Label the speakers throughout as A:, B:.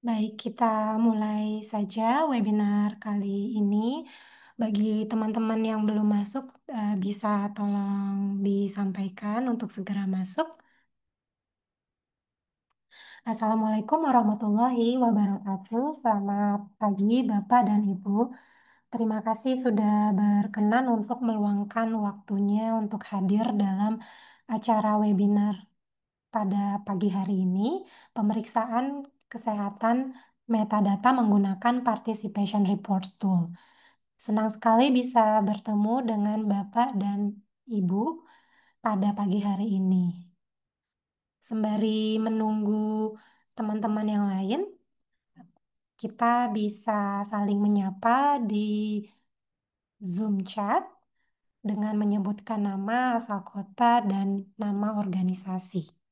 A: Baik, kita mulai saja webinar kali ini. Bagi teman-teman yang belum masuk, bisa tolong disampaikan untuk segera masuk. Assalamualaikum warahmatullahi wabarakatuh. Selamat pagi, Bapak dan Ibu. Terima kasih sudah berkenan untuk meluangkan waktunya untuk hadir dalam acara webinar pada pagi hari ini, pemeriksaan kesehatan metadata menggunakan Participation Reports Tool. Senang sekali bisa bertemu dengan Bapak dan Ibu pada pagi hari ini. Sembari menunggu teman-teman yang lain, kita bisa saling menyapa di Zoom chat dengan menyebutkan nama, asal kota, dan nama organisasi.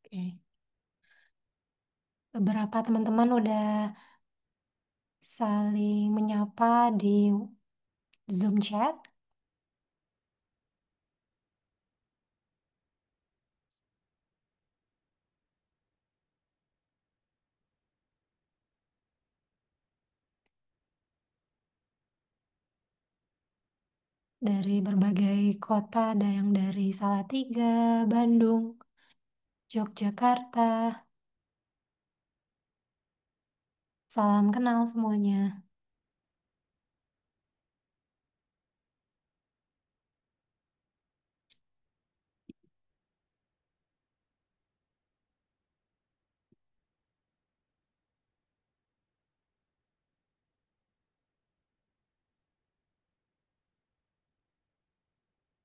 A: Oke. Beberapa teman-teman udah saling menyapa di Zoom chat. Dari berbagai kota, ada yang dari Salatiga, Bandung, Yogyakarta. Salam kenal semuanya.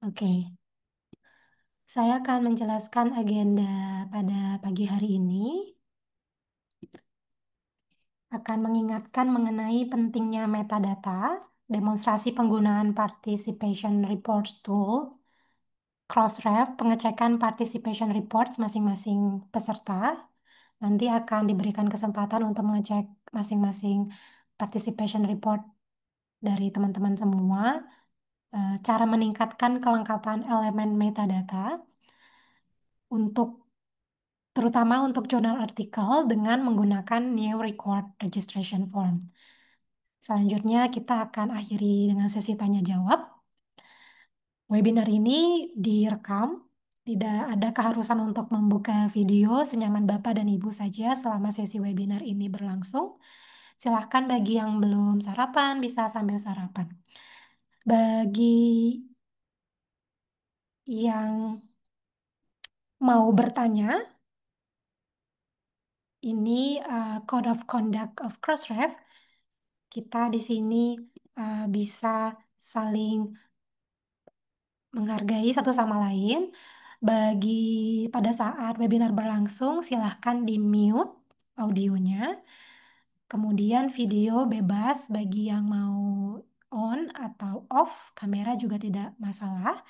A: Oke, saya akan menjelaskan agenda pada pagi hari ini. Akan mengingatkan mengenai pentingnya metadata, demonstrasi penggunaan Participation Reports Tool, Crossref, pengecekan participation reports masing-masing peserta. Nanti akan diberikan kesempatan untuk mengecek masing-masing participation report dari teman-teman semua. Cara meningkatkan kelengkapan elemen metadata untuk terutama untuk jurnal artikel dengan menggunakan New Record Registration Form. Selanjutnya kita akan akhiri dengan sesi tanya jawab. Webinar ini direkam, tidak ada keharusan untuk membuka video, senyaman Bapak dan Ibu saja selama sesi webinar ini berlangsung. Silahkan bagi yang belum sarapan, bisa sambil sarapan. Bagi yang mau bertanya, ini Code of Conduct of Crossref. Kita di sini bisa saling menghargai satu sama lain. Bagi pada saat webinar berlangsung, silahkan di-mute audionya. Kemudian video bebas bagi yang mau on atau off, kamera juga tidak masalah.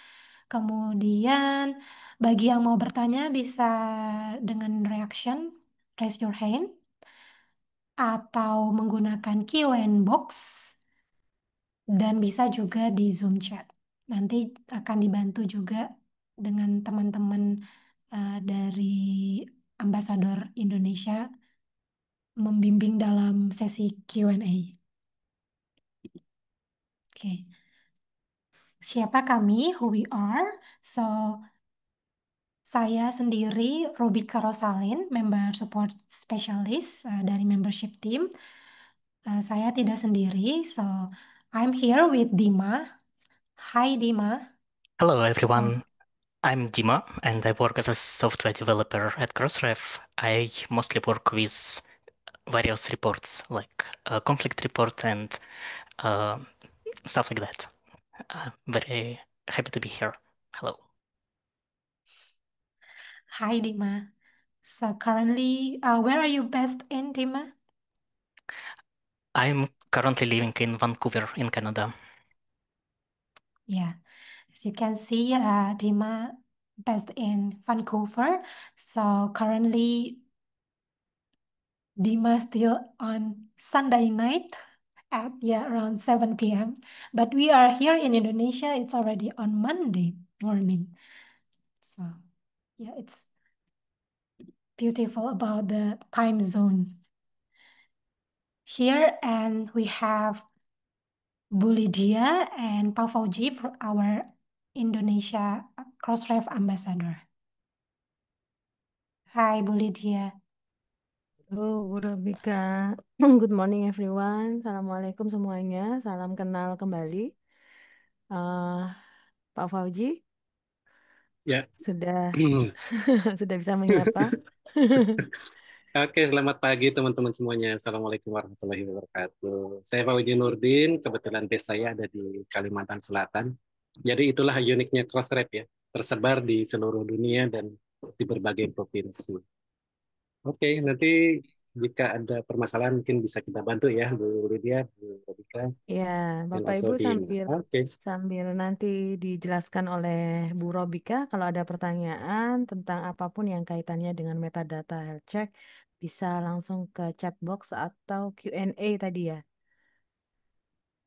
A: Kemudian bagi yang mau bertanya bisa dengan reaction, raise your hand, atau menggunakan Q&A box, dan bisa juga di Zoom chat. Nanti akan dibantu juga dengan teman-teman dari Ambasador Indonesia membimbing dalam sesi Q&A. Oke, siapa kami? Who we are? So, saya sendiri Rubika Rosalin, member support specialist dari membership team. Saya tidak sendiri, so I'm here with Dima. Hai Dima.
B: Hello
A: So,
B: everyone, I'm Dima and I work as a software developer at Crossref. I mostly work with various reports like conflict report and uh, stuff like that. Very happy to be here. Hello.
A: Hi, Dima. So currently, where are you based in, Dima?
B: I'm currently living in Vancouver in Canada.
A: Yeah, as you can see, Dima based in Vancouver. So currently, Dima still on Sunday night at around 7 p.m. But we are here in Indonesia. It's already on Monday morning. So yeah, it's beautiful about the time zone here, and we have Bu Lydia and Pak Fauji for our Indonesia Crossref Ambassador. Hai Bu Lydia.
C: Halo, Bu Robika. Good morning everyone. Assalamualaikum semuanya. Salam kenal kembali. Eh, Pak Fauji
D: Ya,
C: sudah sudah bisa menyapa.
D: oke, selamat pagi teman-teman semuanya. Assalamualaikum warahmatullahi wabarakatuh. Saya Fauji Nurdin, kebetulan base saya ada di Kalimantan Selatan. Jadi itulah uniknya Crossref ya, tersebar di seluruh dunia dan di berbagai provinsi. Oke, nanti jika ada permasalahan mungkin bisa kita bantu ya, Bu Lydia, Bu Robika,
C: Ya,
D: dan
C: Bapak
D: also
C: Ibu
D: Dina.
C: sambil
D: Oke,
C: sambil nanti dijelaskan oleh Bu Robika kalau ada pertanyaan tentang apapun yang kaitannya dengan metadata health check bisa langsung ke chat box atau Q&A tadi ya.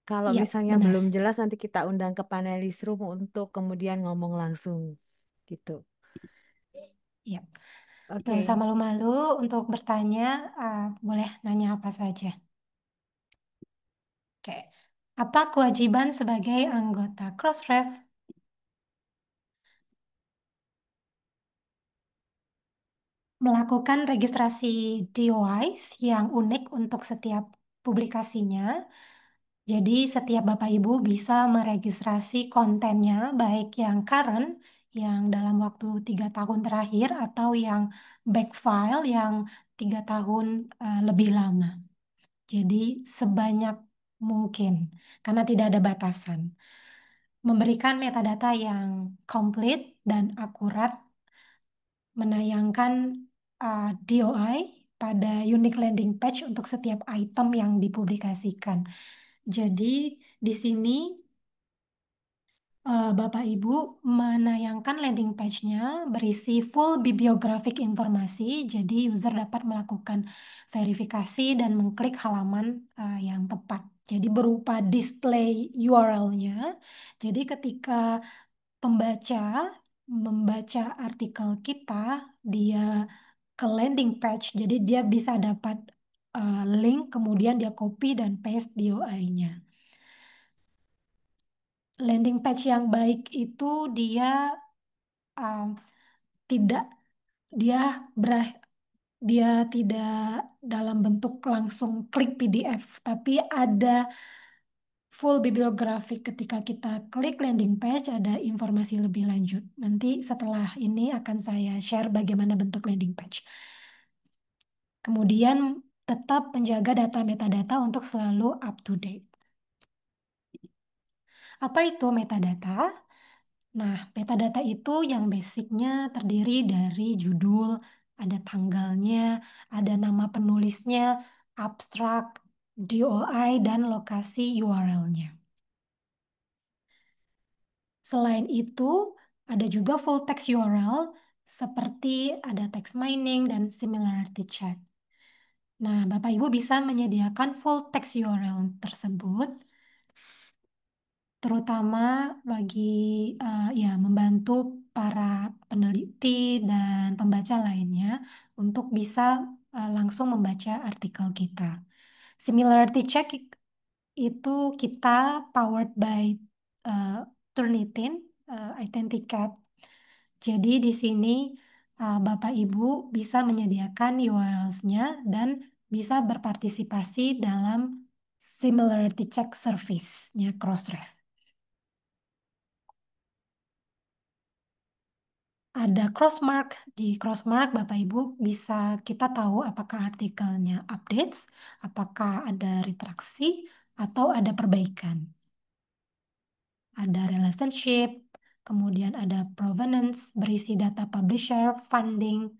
C: Kalau
A: Iya,
C: misalnya
A: benar.
C: belum jelas nanti kita undang ke panelis room untuk kemudian ngomong langsung gitu.
A: Iya. Nggak usah
C: Oke,
A: malu-malu untuk bertanya, boleh nanya apa saja. Oke. Apa kewajiban sebagai anggota Crossref? Melakukan registrasi DOIs yang unik untuk setiap publikasinya. Jadi setiap Bapak Ibu bisa meregistrasi kontennya, baik yang current, yang dalam waktu 3 tahun terakhir, atau yang back file yang 3 tahun lebih lama. Jadi sebanyak mungkin, karena tidak ada batasan. Memberikan metadata yang komplit dan akurat, menayangkan DOI pada unique landing page untuk setiap item yang dipublikasikan. Jadi di sini Bapak Ibu menayangkan landing page-nya berisi full bibliographic informasi, jadi user dapat melakukan verifikasi dan mengklik halaman yang tepat. Jadi berupa display URL-nya. Jadi ketika pembaca membaca artikel kita, dia ke landing page, jadi dia bisa dapat link, kemudian dia copy dan paste DOI-nya. Landing page yang baik itu dia um, tidak dia berah dia tidak dalam bentuk langsung klik PDF, tapi ada full bibliographic. Ketika kita klik landing page, ada informasi lebih lanjut. Nanti setelah ini akan saya share bagaimana bentuk landing page. Kemudian tetap menjaga data metadata untuk selalu up to date. Apa itu metadata? Nah, metadata itu yang basicnya terdiri dari judul, ada tanggalnya, ada nama penulisnya, abstrak, DOI, dan lokasi URL-nya. Selain itu, ada juga full text URL seperti ada text mining dan similarity check. Nah, Bapak Ibu bisa menyediakan full text URL tersebut terutama bagi ya membantu para peneliti dan pembaca lainnya untuk bisa langsung membaca artikel kita. Similarity check itu kita powered by uh, Turnitin, Identicat. Jadi di sini Bapak Ibu bisa menyediakan URLs-nya dan bisa berpartisipasi dalam similarity check service-nya Crossref. ada crossmark. Di crossmark Bapak Ibu bisa kita tahu apakah artikelnya updates, apakah ada retraksi, atau ada perbaikan. Ada relationship, kemudian ada provenance, berisi data publisher, funding,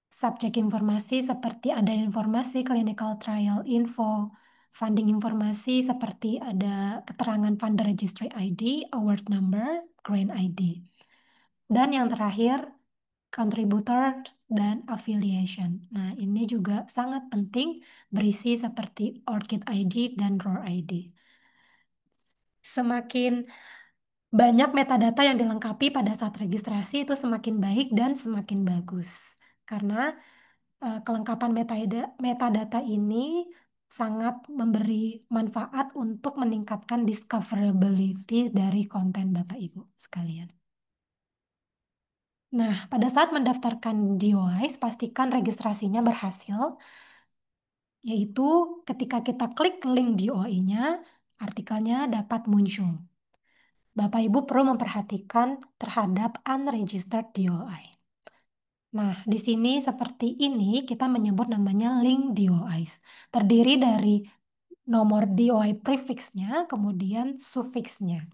A: subjek informasi seperti ada informasi clinical trial info, funding informasi seperti ada keterangan funder registry ID, award number, grant ID. Dan yang terakhir, contributor dan affiliation. Nah, ini juga sangat penting berisi seperti ORCID ID dan ROR ID. Semakin banyak metadata yang dilengkapi pada saat registrasi itu semakin baik dan semakin bagus. Karena kelengkapan metadata ini sangat memberi manfaat untuk meningkatkan discoverability dari konten Bapak Ibu sekalian. Nah, pada saat mendaftarkan DOIs, pastikan registrasinya berhasil, yaitu ketika kita klik link DOI-nya, artikelnya dapat muncul. Bapak Ibu perlu memperhatikan terhadap unregistered DOI. Nah, di sini seperti ini kita menyebut namanya link DOIs. Terdiri dari nomor DOI prefixnya, kemudian sufiksnya.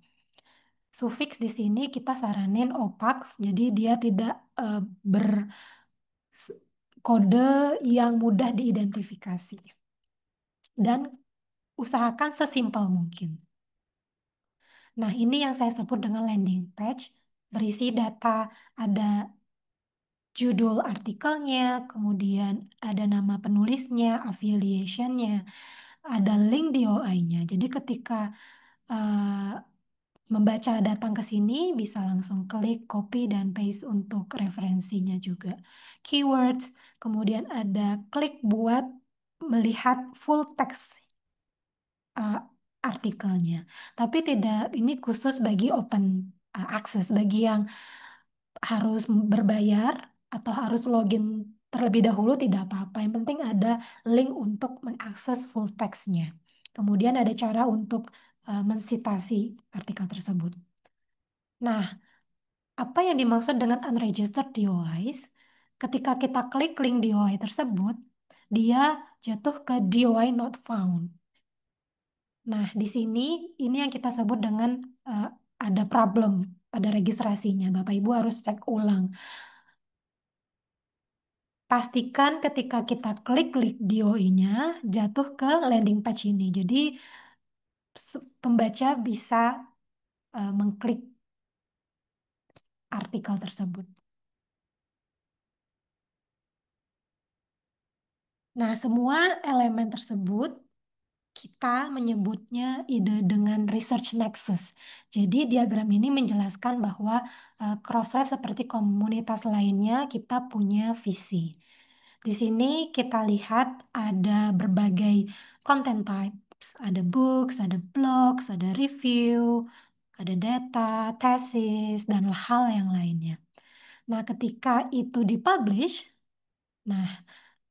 A: Sufiks di sini kita saranin opax, jadi dia tidak berkode yang mudah diidentifikasi. Dan usahakan sesimpel mungkin. Nah, ini yang saya sebut dengan landing page, berisi data, ada judul artikelnya, kemudian ada nama penulisnya, affiliationnya, ada link DOI-nya. Jadi ketika membaca datang ke sini, bisa langsung klik copy dan paste untuk referensinya juga. Keywords, kemudian ada klik buat melihat full text artikelnya. Tapi tidak, ini khusus bagi open access, bagi yang harus berbayar atau harus login terlebih dahulu tidak apa-apa. Yang penting ada link untuk mengakses full text-nya. Kemudian ada cara untuk mensitasi artikel tersebut. Nah, apa yang dimaksud dengan unregistered DOIs? Ketika kita klik link DOI tersebut, dia jatuh ke DOI not found. Nah, di sini ini yang kita sebut dengan ada problem pada registrasinya. Bapak Ibu harus cek ulang. Pastikan ketika kita klik link DOI-nya jatuh ke landing page ini. Jadi pembaca bisa mengklik artikel tersebut. Nah, semua elemen tersebut kita menyebutnya ide dengan research nexus. Jadi diagram ini menjelaskan bahwa Crossref seperti komunitas lainnya kita punya visi. Di sini kita lihat ada berbagai content types, ada books, ada blogs, ada review, ada data, tesis, dan hal yang lainnya. Nah, ketika itu dipublish, nah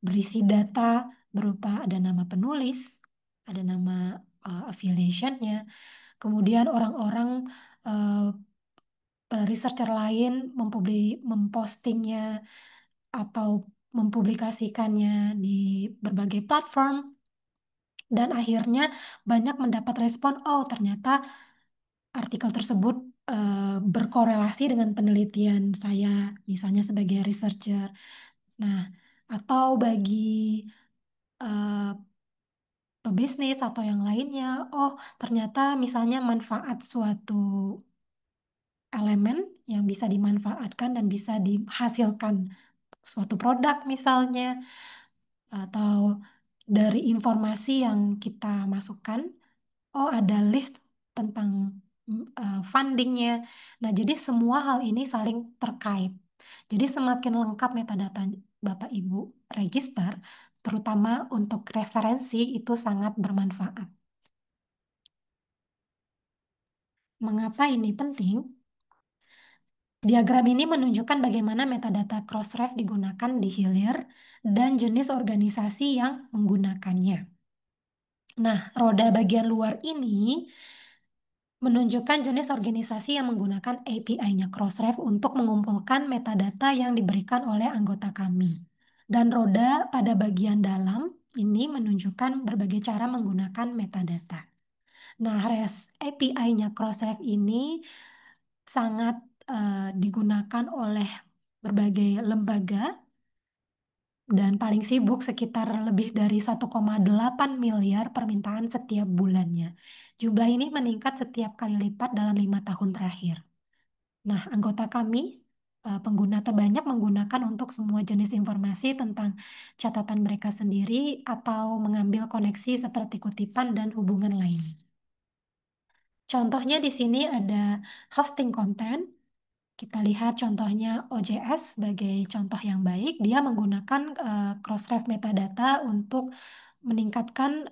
A: berisi data berupa ada nama penulis, ada nama affiliationnya, kemudian orang-orang researcher lain mempostingnya atau mempublikasikannya di berbagai platform, dan akhirnya banyak mendapat respon, oh ternyata artikel tersebut berkorelasi dengan penelitian saya, misalnya sebagai researcher. Nah, atau bagi pebisnis atau yang lainnya, oh ternyata misalnya manfaat suatu elemen yang bisa dimanfaatkan dan bisa dihasilkan suatu produk misalnya, atau dari informasi yang kita masukkan, oh ada list tentang fundingnya. Nah, jadi semua hal ini saling terkait. Jadi semakin lengkap metadata Bapak Ibu register, terutama untuk referensi itu sangat bermanfaat. Mengapa ini penting? Diagram ini menunjukkan bagaimana metadata Crossref digunakan di hilir dan jenis organisasi yang menggunakannya. Nah, roda bagian luar ini menunjukkan jenis organisasi yang menggunakan API-nya Crossref untuk mengumpulkan metadata yang diberikan oleh anggota kami. Dan roda pada bagian dalam ini menunjukkan berbagai cara menggunakan metadata. Nah, REST API-nya Crossref ini sangat digunakan oleh berbagai lembaga dan paling sibuk sekitar lebih dari 1,8 miliar permintaan setiap bulannya. Jumlah ini meningkat setiap kali lipat dalam 5 tahun terakhir. Nah, anggota kami, pengguna terbanyak menggunakan untuk semua jenis informasi tentang catatan mereka sendiri atau mengambil koneksi seperti kutipan dan hubungan lain. Contohnya di sini ada hosting konten. Kita lihat contohnya OJS sebagai contoh yang baik. Dia menggunakan Crossref metadata untuk meningkatkan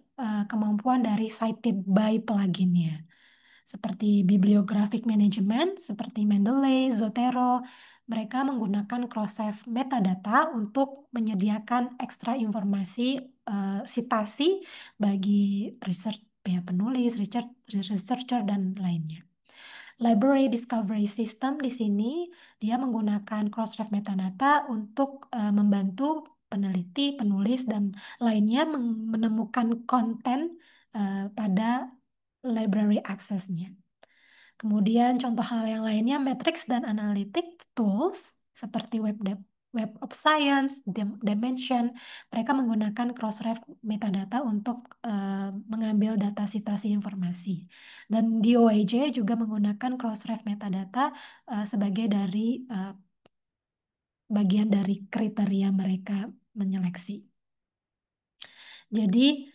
A: kemampuan dari cited by pluginnya. Seperti Bibliographic Management, seperti Mendeley, Zotero. Mereka menggunakan Crossref metadata untuk menyediakan ekstra informasi sitasi bagi research ya, penulis, researcher, dan lainnya. Library Discovery System di sini dia menggunakan Crossref metadata untuk membantu peneliti, penulis, dan lainnya menemukan konten pada library access-nya. Kemudian contoh hal yang lainnya, metrics dan analytic tools seperti Web of Science, Dimension, mereka menggunakan Crossref metadata untuk mengambil data citasi informasi. Dan DOAJ juga menggunakan Crossref metadata sebagai bagian dari kriteria mereka menyeleksi. Jadi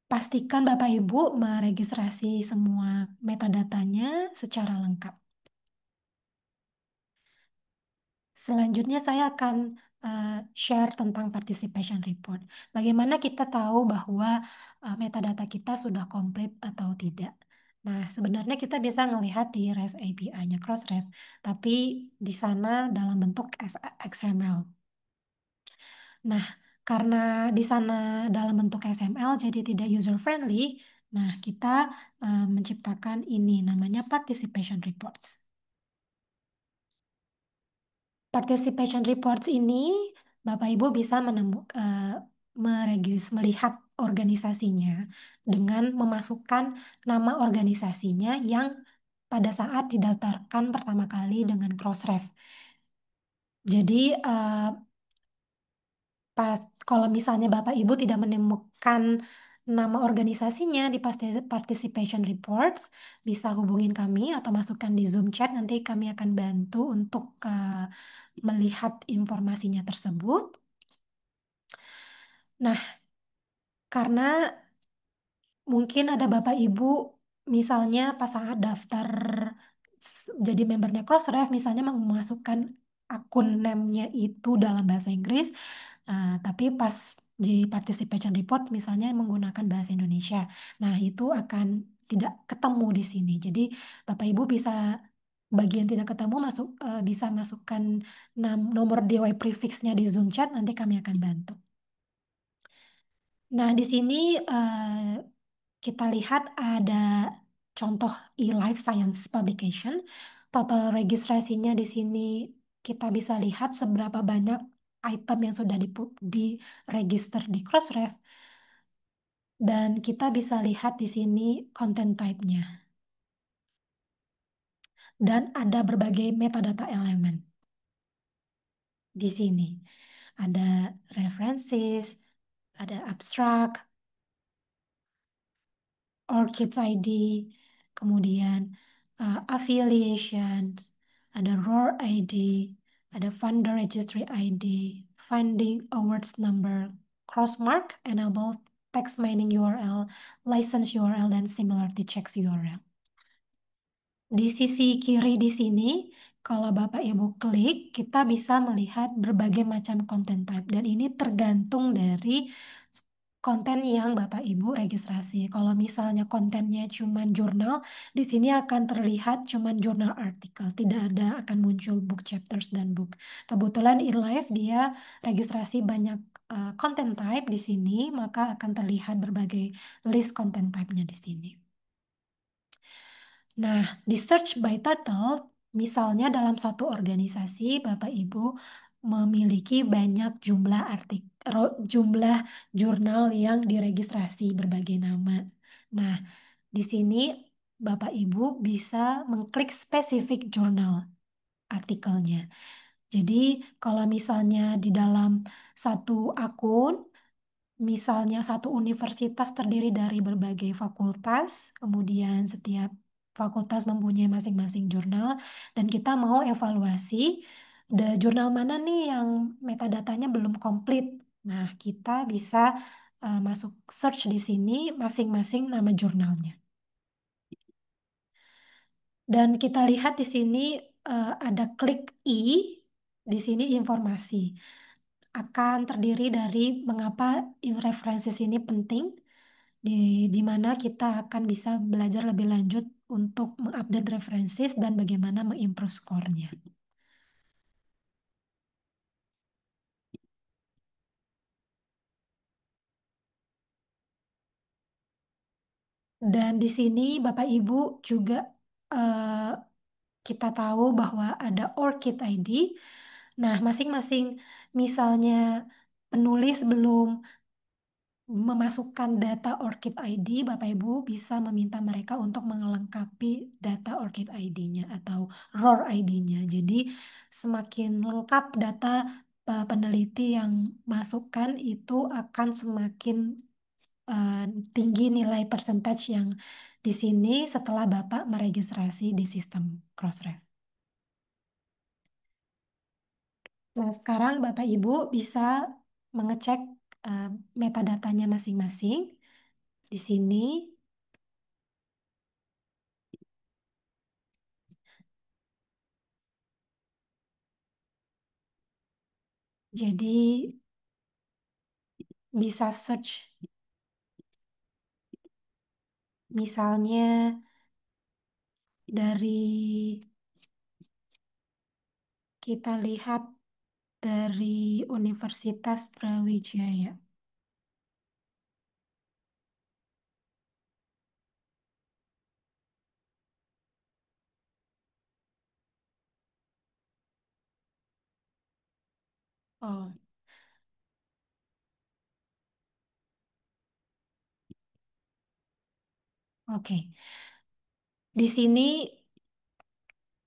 A: pastikan Bapak Ibu meregistrasi semua metadatanya secara lengkap. Selanjutnya saya akan share tentang participation report. Bagaimana kita tahu bahwa metadata kita sudah komplit atau tidak. Nah, sebenarnya kita bisa melihat di REST API-nya Crossref, tapi di sana dalam bentuk XML. Nah, karena di sana dalam bentuk XML jadi tidak user friendly, nah kita menciptakan ini namanya participation reports. Participation reports ini Bapak Ibu bisa melihat organisasinya dengan memasukkan nama organisasinya yang pada saat didaftarkan pertama kali dengan Crossref. Jadi kalau misalnya Bapak Ibu tidak menemukan nama organisasinya di participation reports, bisa hubungin kami atau masukkan di Zoom chat. Nanti kami akan bantu untuk melihat informasinya tersebut. Nah, karena mungkin ada Bapak Ibu misalnya pas saat daftar jadi membernya Crossref, misalnya memasukkan akun name-nya itu dalam bahasa Inggris, tapi pas di participation report misalnya menggunakan bahasa Indonesia. Nah, itu akan tidak ketemu di sini. Jadi Bapak Ibu bisa bagian tidak ketemu bisa masukkan nomor DOI prefix-nya di Zoom chat, nanti kami akan bantu. Nah, di sini kita lihat ada contoh e-life science publication. Total registrasinya di sini kita bisa lihat seberapa banyak item yang sudah di-register di Crossref. Dan kita bisa lihat di sini content type-nya. Dan ada berbagai metadata elemen di sini. Ada references, ada abstract, ORCID ID, kemudian affiliations, ada ROR ID, ada funder registry ID, funding awards number, crossmark, enable text mining URL, license URL, dan similarity checks URL. Di sisi kiri di sini, kalau Bapak Ibu klik, kita bisa melihat berbagai macam content type. Dan ini tergantung dari konten yang Bapak Ibu registrasi. Kalau misalnya kontennya cuma jurnal, di sini akan terlihat cuma jurnal artikel. Tidak ada akan muncul book chapters dan book. Kebetulan eLife dia registrasi banyak content type di sini, maka akan terlihat berbagai list content type-nya di sini. Nah, di search by title, misalnya dalam satu organisasi, Bapak Ibu memiliki banyak jumlah jurnal yang diregistrasi berbagai nama. Nah, di sini Bapak Ibu bisa mengklik spesifik jurnal artikelnya. Jadi, kalau misalnya di dalam satu akun, misalnya satu universitas terdiri dari berbagai fakultas, kemudian setiap fakultas mempunyai masing-masing jurnal, dan kita mau evaluasi jurnal mana nih yang metadatanya belum komplit. Nah, kita bisa masuk search di sini masing-masing nama jurnalnya. Dan kita lihat di sini ada klik I, di sini informasi akan terdiri dari mengapa referensi ini penting, di, di mana kita akan bisa belajar lebih lanjut untuk mengupdate referensi dan bagaimana mengimprove skornya. Dan di sini Bapak Ibu juga eh, kita tahu bahwa ada ORCID ID. Nah, masing-masing misalnya penulis belum memasukkan data ORCID ID, Bapak Ibu bisa meminta mereka untuk melengkapi data ORCID ID-nya atau ROR ID-nya. Jadi semakin lengkap data peneliti yang masukkan itu akan semakin eh, tinggi nilai percentage yang di sini setelah Bapak meregistrasi di sistem Crossref. Nah, sekarang Bapak Ibu bisa mengecek eh, metadatanya masing-masing. Di sini, jadi bisa search misalnya dari kita lihat dari Universitas Brawijaya. Oh, oke. Di sini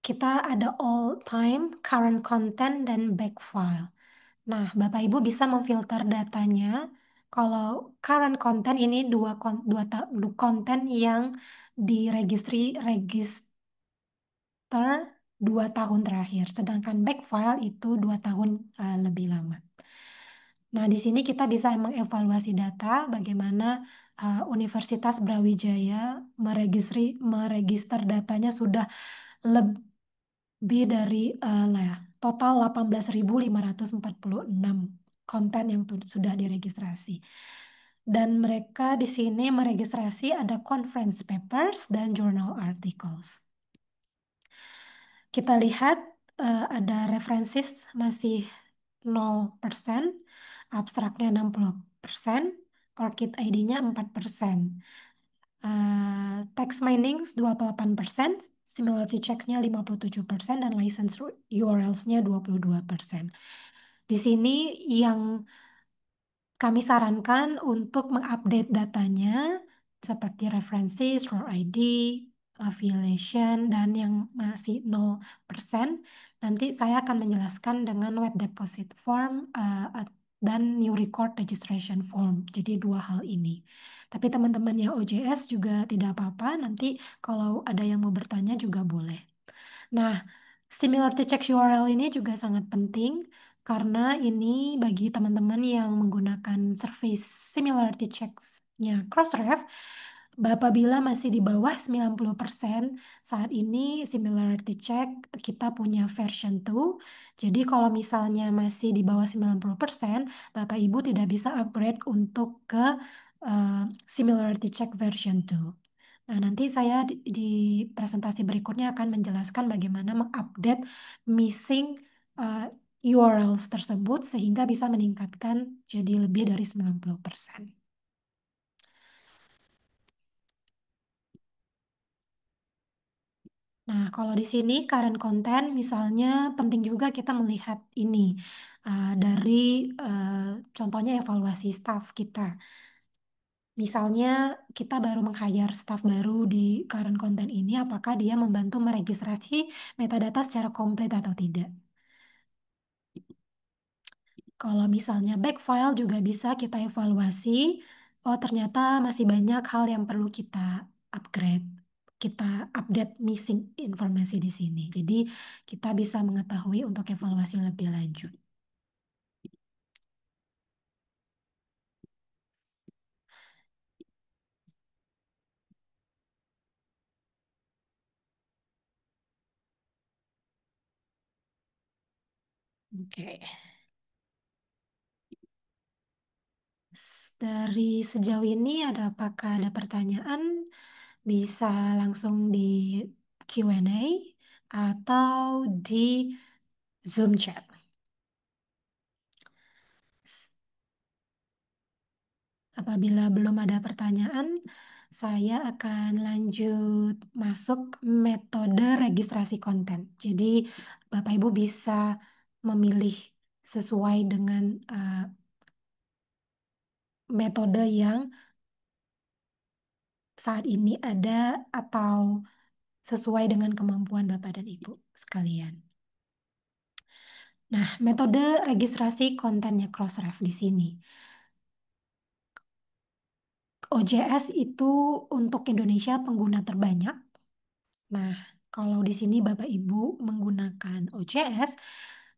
A: kita ada all time, current content, dan back file. Nah, Bapak Ibu bisa memfilter datanya. Kalau current content ini dua konten yang register 2 tahun terakhir, sedangkan back file itu 2 tahun lebih lama. Nah, di sini kita bisa mengevaluasi data bagaimana Universitas Brawijaya meregister datanya sudah lebih dari lah ya, total 18.546 konten yang sudah diregistrasi. Dan mereka di sini meregistrasi ada conference papers dan journal articles. Kita lihat ada referensi masih 0%, abstraknya 60%, ORCID ID-nya 4%. Text mining 28%, similarity check-nya 57%, dan license URLs-nya 22%. Di sini yang kami sarankan untuk mengupdate datanya seperti referensi, store ID, affiliation, dan yang masih 0%. Nanti saya akan menjelaskan dengan web deposit form dan new record registration form. Jadi dua hal ini. Tapi teman-teman yang OJS juga tidak apa-apa. Nanti kalau ada yang mau bertanya juga boleh. Nah, similarity check URL ini juga sangat penting karena ini bagi teman-teman yang menggunakan service similarity checks-nya Crossref, apabila masih di bawah 90%, saat ini similarity check kita punya version 2. Jadi kalau misalnya masih di bawah 90%, Bapak Ibu tidak bisa upgrade untuk ke similarity check version 2. Nah, nanti saya di presentasi berikutnya akan menjelaskan bagaimana mengupdate missing URLs tersebut sehingga bisa meningkatkan jadi lebih dari 90%. Nah, kalau di sini current content misalnya penting juga kita melihat ini dari contohnya evaluasi staff kita. Misalnya kita baru meng-hire staff baru di current content ini, apakah dia membantu meregistrasi metadata secara komplit atau tidak. Kalau misalnya back file juga bisa kita evaluasi, oh ternyata masih banyak hal yang perlu kita upgrade, kita update missing informasi di sini. Jadi kita bisa mengetahui untuk evaluasi lebih lanjut. Oke. Dari sejauh ini apakah ada pertanyaan? Bisa langsung di Q&A atau di Zoom chat. Apabila belum ada pertanyaan, saya akan lanjut masuk metode registrasi konten. Jadi, Bapak Ibu bisa memilih sesuai dengan metode yang saat ini ada atau sesuai dengan kemampuan Bapak dan Ibu sekalian. Nah, metode registrasi kontennya Crossref di sini. OJS itu untuk Indonesia pengguna terbanyak. Nah, kalau di sini Bapak Ibu menggunakan OJS,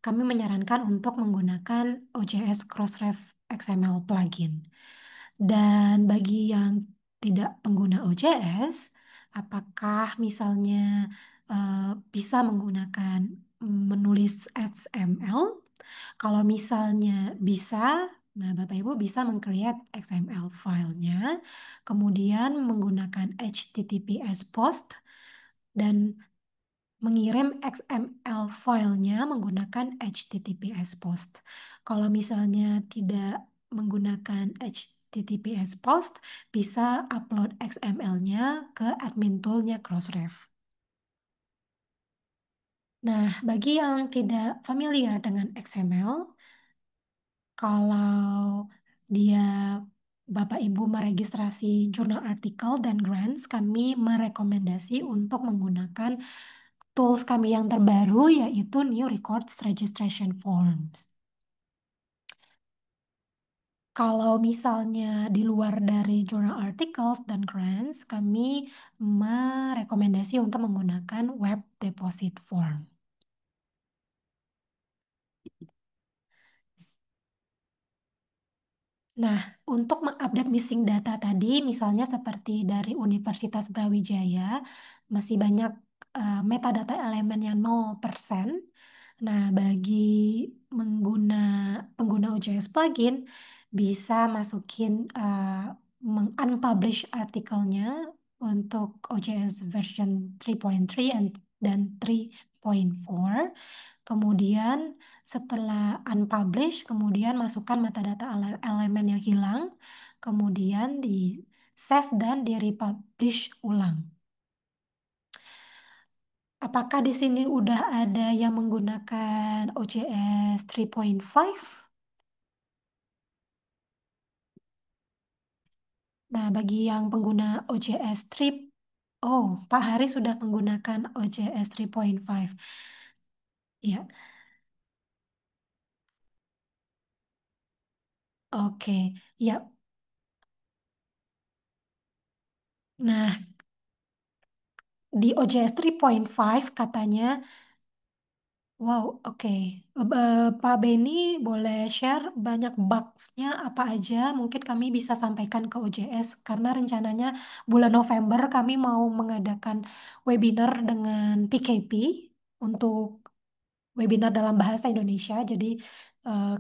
A: kami menyarankan untuk menggunakan OJS Crossref XML plugin. Dan bagi yang tidak pengguna OJS, apakah misalnya bisa menggunakan menulis XML? Kalau misalnya bisa, nah Bapak Ibu bisa meng-create XML filenya, kemudian menggunakan HTTPS post dan mengirim XML filenya menggunakan HTTPS post. Kalau misalnya tidak menggunakan HTTPS post, bisa upload XML-nya ke admin tool-nya Crossref. Nah, bagi yang tidak familiar dengan XML, kalau dia Bapak Ibu meregistrasi jurnal artikel dan grants, kami merekomendasi untuk menggunakan tools kami yang terbaru yaitu New Records Registration Forms. Kalau misalnya di luar dari jurnal articles dan grants, kami merekomendasi untuk menggunakan Web Deposit Form. Nah, untuk mengupdate missing data tadi, misalnya seperti dari Universitas Brawijaya, masih banyak metadata elemen yang 0%. Nah, bagi pengguna OJS plugin, bisa masukin unpublish artikelnya untuk OJS version 3.3 dan 3.4. Kemudian setelah unpublish, kemudian masukkan metadata elemen yang hilang, kemudian di save dan di republish ulang. Apakah di sini udah ada yang menggunakan OJS 3.5? Nah, bagi yang pengguna OJS 3, oh, Pak Hari sudah menggunakan OJS 3.5. Ya, oke. Ya, nah di OJS 3.5 katanya, wow, oke. Pak Beni boleh share banyak bugs-nya apa aja? Mungkin kami bisa sampaikan ke OJS karena rencananya bulan November kami mau mengadakan webinar dengan PKP untuk webinar dalam bahasa Indonesia. Jadi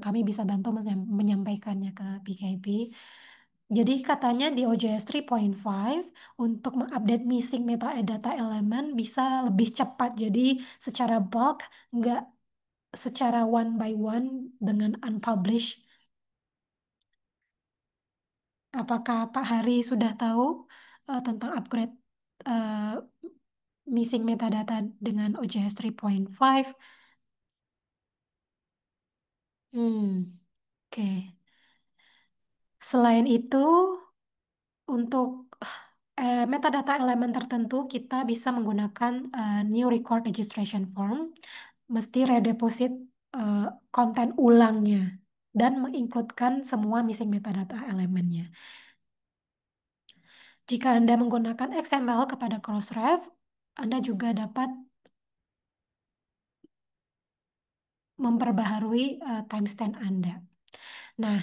A: kami bisa bantu menyampaikannya ke PKP. Jadi katanya di OJS 3.5 untuk mengupdate missing metadata elemen bisa lebih cepat. Jadi secara bulk nggak secara one by one dengan unpublished. Apakah Pak Hari sudah tahu tentang upgrade missing metadata dengan OJS 3.5. Oke. Selain itu, untuk metadata elemen tertentu kita bisa menggunakan new record registration form, mesti redeposit eh, konten ulangnya dan mengincludekan semua missing metadata elemennya. Jika Anda menggunakan XML kepada Crossref, Anda juga dapat memperbaharui timestamp Anda. Nah,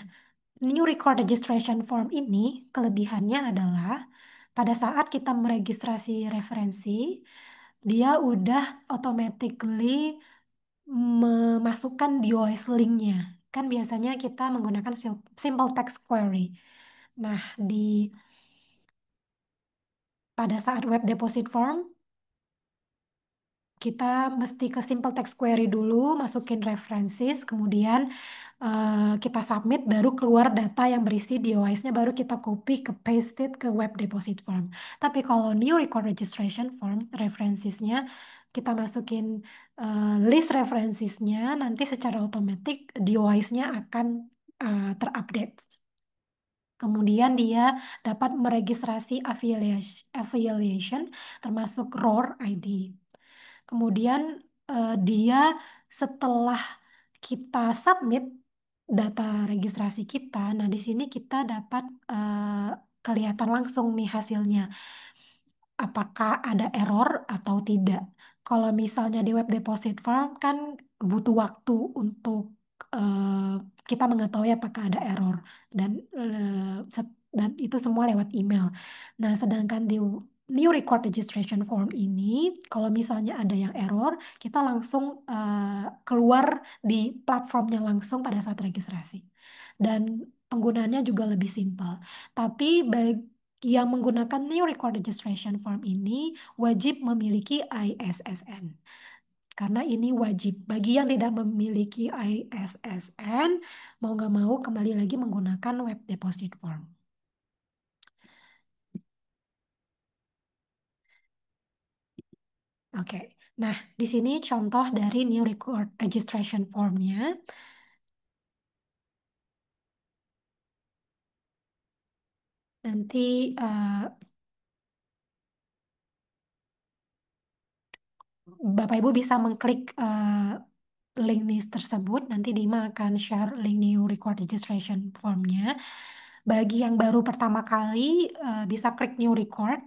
A: new record registration form ini kelebihannya adalah pada saat kita meregistrasi referensi, dia udah automatically memasukkan DOS link-nya. Kan biasanya kita menggunakan simple text query. Nah, pada saat web deposit form, kita mesti ke simple text query dulu, masukin references, kemudian kita submit, baru keluar data yang berisi DOIS-nya, baru kita copy ke paste it ke web deposit form. Tapi kalau new record registration form, references-nya kita masukin list references-nya, nanti secara otomatis DOIS-nya akan terupdate. Kemudian dia dapat meregistrasi affiliation termasuk ROR ID. Kemudian dia setelah kita submit data registrasi kita, nah di sini kita dapat kelihatan langsung nih hasilnya, apakah ada error atau tidak. Kalau misalnya di web deposit form kan butuh waktu untuk kita mengetahui apakah ada error dan dan itu semua lewat email. Nah, sedangkan di new record registration form ini, kalau misalnya ada yang error, kita langsung keluar di platformnya langsung pada saat registrasi. Dan penggunaannya juga lebih simpel. Tapi bagi yang menggunakan new record registration form ini wajib memiliki ISSN. Karena ini wajib. Bagi yang tidak memiliki ISSN, mau nggak mau kembali lagi menggunakan web deposit form. Oke, nah di sini contoh dari new record registration form-nya. Nanti Bapak Ibu bisa mengklik link nih tersebut. Nanti Dima akan share link new record registration form-nya. Bagi yang baru pertama kali bisa klik new record.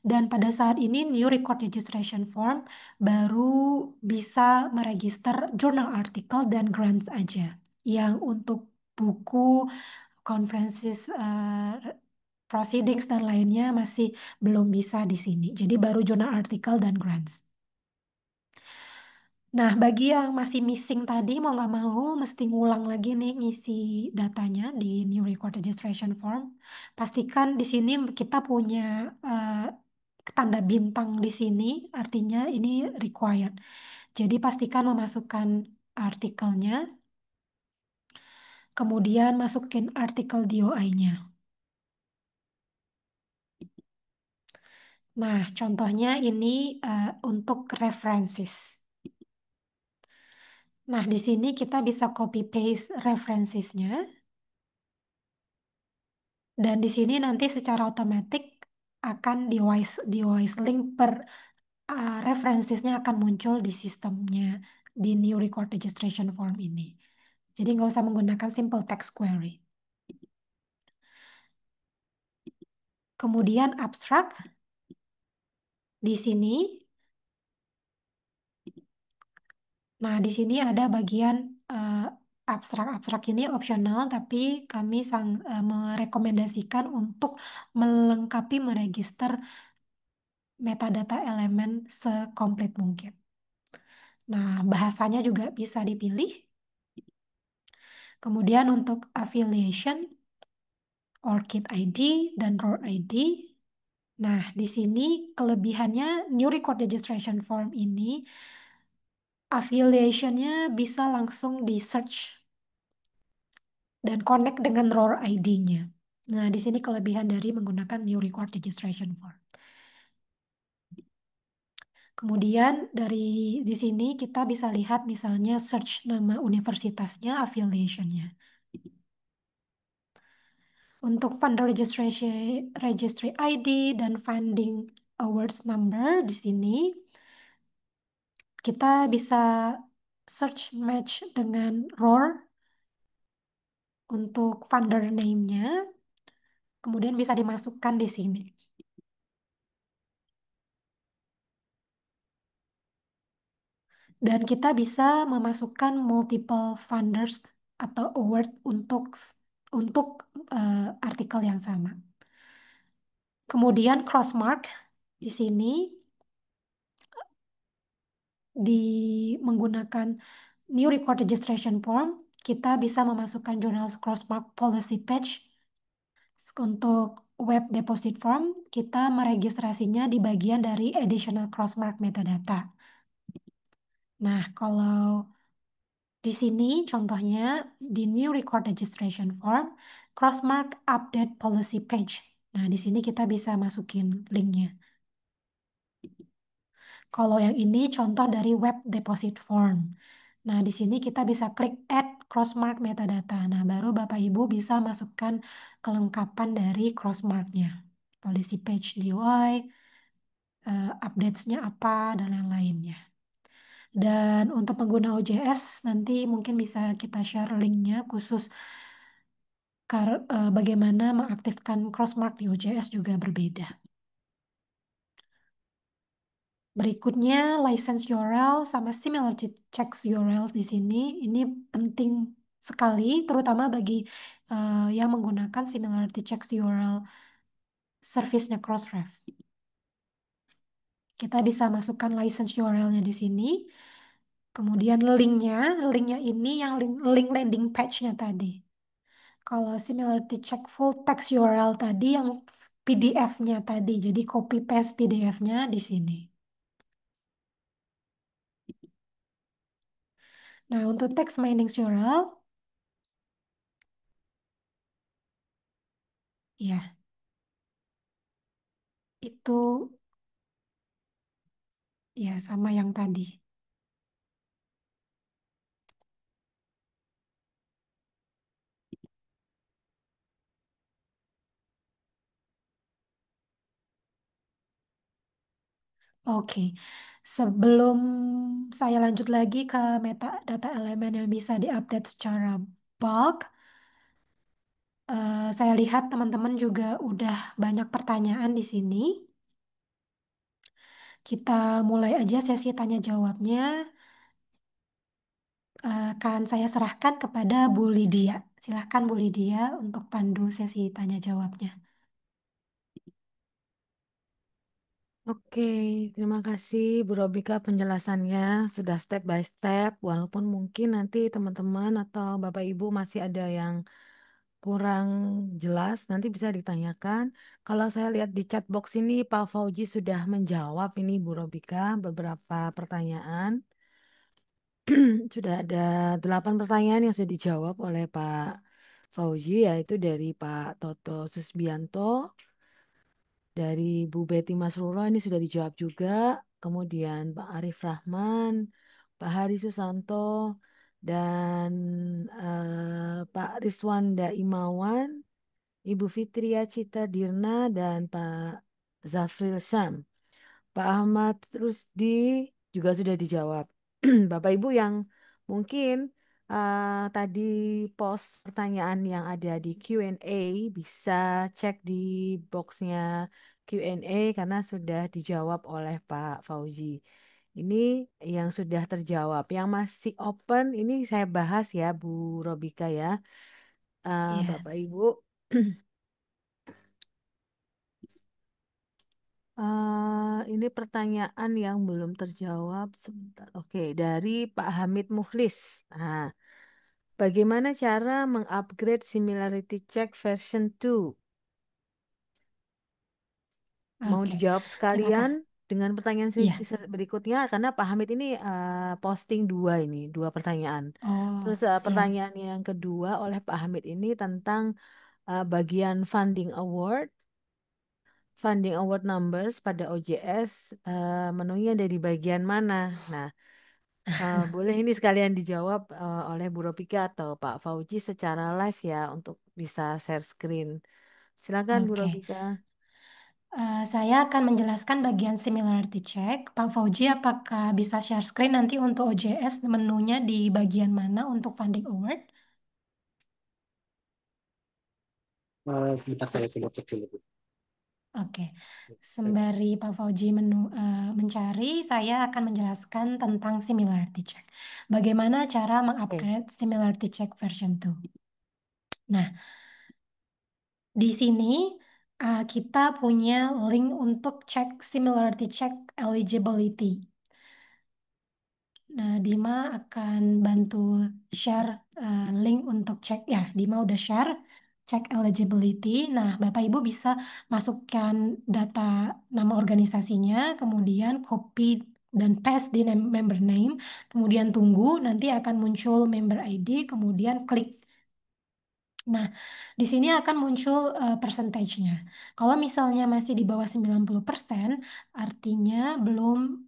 A: Dan pada saat ini new record registration form baru bisa meregister journal article dan grants aja. Yang untuk buku, conferences, proceedings dan lainnya masih belum bisa di sini. Jadi baru journal article dan grants. Nah, bagi yang masih missing tadi, mau nggak mau mesti ngulang lagi nih ngisi datanya di new record registration form. Pastikan di sini kita punya tanda bintang di sini, artinya ini required. Jadi pastikan memasukkan artikelnya, kemudian masukin artikel DOI-nya. Nah, contohnya ini untuk references. Nah, di sini kita bisa copy paste references-nya. Dan di sini nanti secara otomatis akan device link per references-nya akan muncul di sistemnya di new record registration form ini. Jadi nggak usah menggunakan simple text query. Kemudian abstract di sini. Nah, di sini ada bagian abstrak ini opsional, tapi kami merekomendasikan untuk melengkapi meregister metadata elemen sekomplit mungkin. Nah, bahasanya juga bisa dipilih. Kemudian untuk affiliation, ORCID ID, dan ROR ID. Nah, di sini kelebihannya new record registration form ini affiliationnya bisa langsung di search dan connect dengan ROR ID-nya. Nah, di sini kelebihan dari menggunakan new record registration form. Kemudian dari di sini kita bisa lihat misalnya search nama universitasnya, affiliationnya. Untuk funder registry ID dan funding awards number di sini kita bisa search match dengan ROR untuk funder name-nya, kemudian bisa dimasukkan di sini. Dan kita bisa memasukkan multiple funders atau award untuk artikel yang sama. Kemudian crossmark di sini menggunakan new record registration form, kita bisa memasukkan jurnal crossmark policy page. Untuk web deposit form, kita meregistrasinya di bagian dari additional crossmark metadata. Nah, kalau di sini contohnya di new record registration form, crossmark update policy page. Nah, di sini kita bisa masukin linknya. Kalau yang ini contoh dari web deposit form. Nah, di sini kita bisa klik add crossmark metadata. Nah, baru Bapak Ibu bisa masukkan kelengkapan dari crossmarknya. Policy page DOI, updates-nya apa, dan lain-lainnya. Dan untuk pengguna OJS, nanti mungkin bisa kita share linknya khusus bagaimana mengaktifkan crossmark di OJS juga berbeda. Berikutnya, license URL sama similarity checks URL di sini. Ini penting sekali, terutama bagi yang menggunakan similarity checks URL service-nya Crossref. Kita bisa masukkan license URL-nya di sini. Kemudian linknya ini yang link landing page-nya tadi. Kalau similarity check full text URL tadi yang PDF-nya tadi, jadi copy paste PDF-nya di sini. Nah, untuk text mining URL, ya, itu ya sama yang tadi. Oke, sebelum saya lanjut lagi ke metadata elemen yang bisa diupdate secara bulk, saya lihat teman-teman juga udah banyak pertanyaan di sini. Kita mulai aja sesi tanya jawabnya. Akan saya serahkan kepada Bu Lydia. Silahkan Bu Lydia untuk pandu sesi tanya jawabnya.
C: Oke, terima kasih Bu Robika penjelasannya sudah step by step. Walaupun mungkin nanti teman-teman atau Bapak Ibu masih ada yang kurang jelas, nanti bisa ditanyakan. Kalau saya lihat di chat box ini Pak Fauji sudah menjawab ini Bu Robika beberapa pertanyaan. Sudah ada 8 pertanyaan yang sudah dijawab oleh Pak Fauzi, yaitu dari Pak Toto Susbianto, dari Bu Betty Masruro ini sudah dijawab juga, kemudian Pak Arif Rahman, Pak Hari Susanto, dan Pak Riswanda Imawan, Ibu Fitria Cita Dirna, dan Pak Zafril Syam. Pak Ahmad Rusdi juga sudah dijawab. Bapak Ibu yang mungkin tadi post pertanyaan yang ada di Q&A bisa cek di boxnya Q&A karena sudah dijawab oleh Pak Fauzi. Ini yang sudah terjawab. Yang masih open ini saya bahas ya Bu Robika ya.
A: Ya,
C: Bapak Ibu. Ini pertanyaan yang belum terjawab sebentar. Oke, dari Pak Hamid Mukhlis. Nah, bagaimana cara mengupgrade Similarity Check version 2? Mau
A: oke.
C: dijawab
A: Terima
C: sekalian
A: kasih.
C: dengan pertanyaan
A: Iya.
C: berikutnya karena Pak Hamid ini posting dua pertanyaan.
A: Oh,
C: Terus
A: siap.
C: pertanyaan yang kedua oleh Pak Hamid ini tentang bagian funding award. funding award numbers pada OJS menunya ada di bagian mana? Nah, boleh ini sekalian dijawab oleh Bu Ropika atau Pak Fauji secara live ya untuk bisa share screen. Silakan Bu
A: Oke.
C: Ropika.
A: Saya akan menjelaskan bagian similarity check. Pak Fauji, apakah bisa share screen nanti untuk OJS menunya di bagian mana untuk funding award?
D: Sebentar saya coba cek dulu.
A: Oke, sembari Pak Fauji mencari, saya akan menjelaskan tentang similarity check. Bagaimana cara
C: Oke.
A: mengupgrade similarity check version 2. Nah, di sini kita punya link untuk cek similarity check eligibility. Nah, Dima akan bantu share link untuk cek ya. Dima udah share cek eligibility. Nah, Bapak Ibu bisa masukkan data nama organisasinya, kemudian copy dan paste di member name, kemudian tunggu, nanti akan muncul member ID, kemudian klik. Nah, di sini akan muncul persentasenya. Kalau misalnya masih di bawah 90%, artinya belum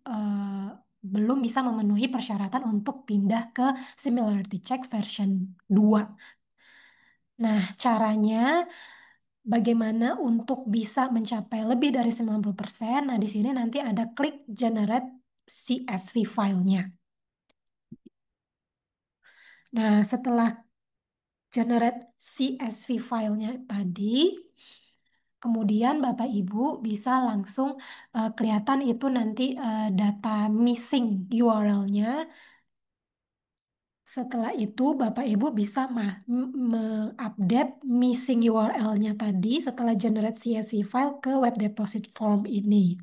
A: bisa memenuhi persyaratan untuk pindah ke similarity check version 2. Nah, caranya bagaimana untuk bisa mencapai lebih dari 90%? Nah, di sini nanti ada klik generate CSV filenya. Nah, setelah generate CSV filenya tadi, kemudian Bapak Ibu bisa langsung kelihatan itu nanti data missing URL-nya. Setelah itu Bapak Ibu bisa mengupdate missing URL-nya tadi setelah generate CSV file ke web deposit form ini.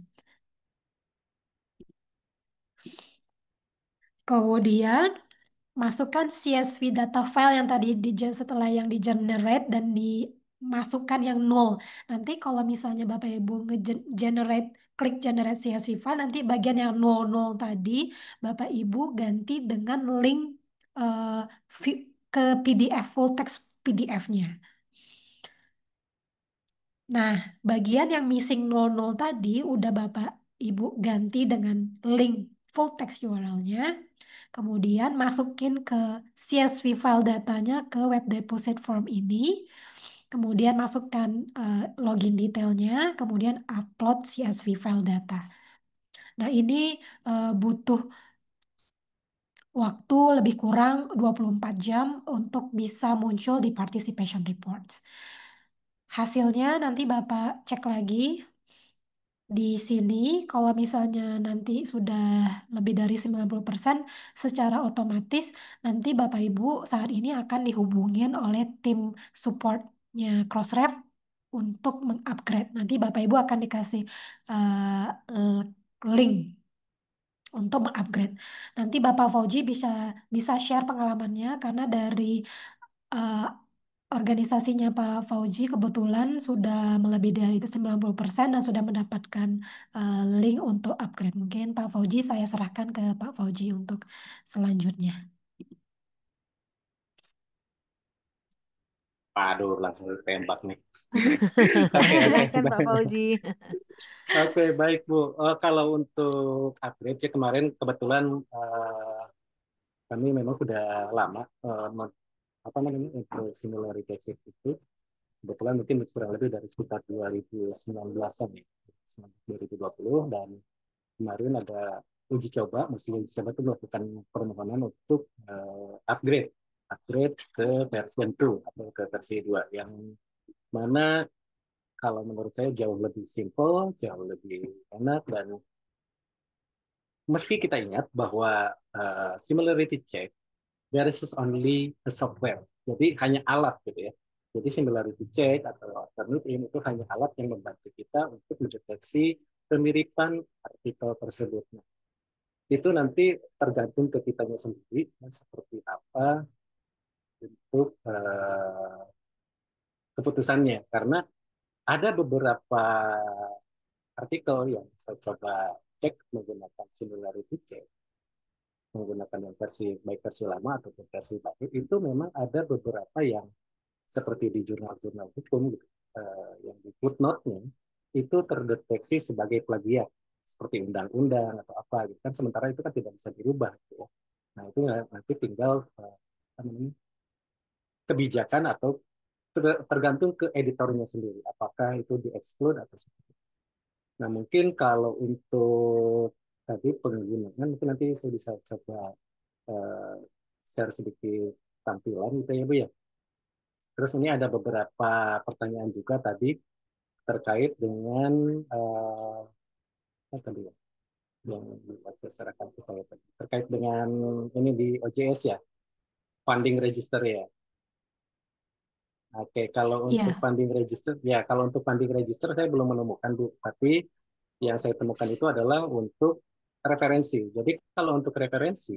A: Kemudian masukkan CSV data file yang tadi setelah yang di generate dan dimasukkan yang null. Nanti kalau misalnya Bapak Ibu nge-generate, klik generate CSV file, nanti bagian yang null tadi Bapak Ibu ganti dengan link eh, ke PDF full text PDF-nya. Nah, bagian yang missing 00 tadi udah Bapak Ibu ganti dengan link full text URL-nya. Kemudian masukin ke CSV file datanya ke web deposit form ini. Kemudian masukkan login detailnya. Kemudian upload CSV file data. Nah, ini butuh waktu lebih kurang 24 jam untuk bisa muncul di participation reports. Hasilnya nanti Bapak cek lagi di sini. Kalau misalnya nanti sudah lebih dari 90%, secara otomatis nanti Bapak Ibu saat ini akan dihubungin oleh tim supportnya Crossref untuk mengupgrade. Nanti Bapak Ibu akan dikasih link untuk mengupgrade. Nanti Bapak Fauji bisa bisa share pengalamannya karena dari eh, organisasinya Pak Fauji kebetulan sudah melebihi dari 90% dan sudah mendapatkan link untuk upgrade. Mungkin Pak Fauji saya serahkan ke Pak Fauji untuk selanjutnya.
D: Aduh, langsung tembak nih. Oke, oke.
C: Silakan Pak Fauzi.
D: Oke, baik Bu. Kalau untuk upgrade ya kemarin kebetulan kami memang sudah lama apa namanya untuk similarity check itu. Kebetulan mungkin kurang lebih dari sekitar 2019-an ya, 2020 dan kemarin ada uji coba, masih uji coba itu melakukan permohonan untuk upgrade ke versi 2 atau ke versi 2 yang mana kalau menurut saya jauh lebih simple, jauh lebih enak dan meski kita ingat bahwa similarity check there is only a software. Jadi hanya alat gitu ya. Jadi similarity check atau alternate in itu hanya alat yang membantu kita untuk mendeteksi kemiripan artikel tersebut. Nah, itu nanti tergantung ke kitanya sendiri seperti apa untuk keputusannya. Karena ada beberapa artikel yang saya coba cek menggunakan similarity check, menggunakan yang versi baik versi lama ataupun versi baru, itu memang ada beberapa yang seperti di jurnal-jurnal hukum gitu, yang di footnote-nya itu terdeteksi sebagai plagiat seperti undang-undang atau apa gitu kan, sementara itu kan tidak bisa dirubah gitu ya. Nah itu nanti tinggal apa namanya, kebijakan atau tergantung ke editornya sendiri apakah itu di-exclude atau seperti itu. Nah mungkin kalau untuk tadi penggunaan mungkin nanti saya bisa coba uh, share sedikit tampilan gitu ya Bu ya. Terus ini ada beberapa pertanyaan juga tadi terkait dengan apa tadi ya, yang dibaca secara kampus saya tadi. Terkait dengan ini di OJS ya, funding register ya. Oke, kalau untuk
A: Iya,
D: funding register, ya kalau untuk funding register saya belum menemukan Bu, tapi yang saya temukan itu adalah untuk referensi. Jadi kalau untuk referensi,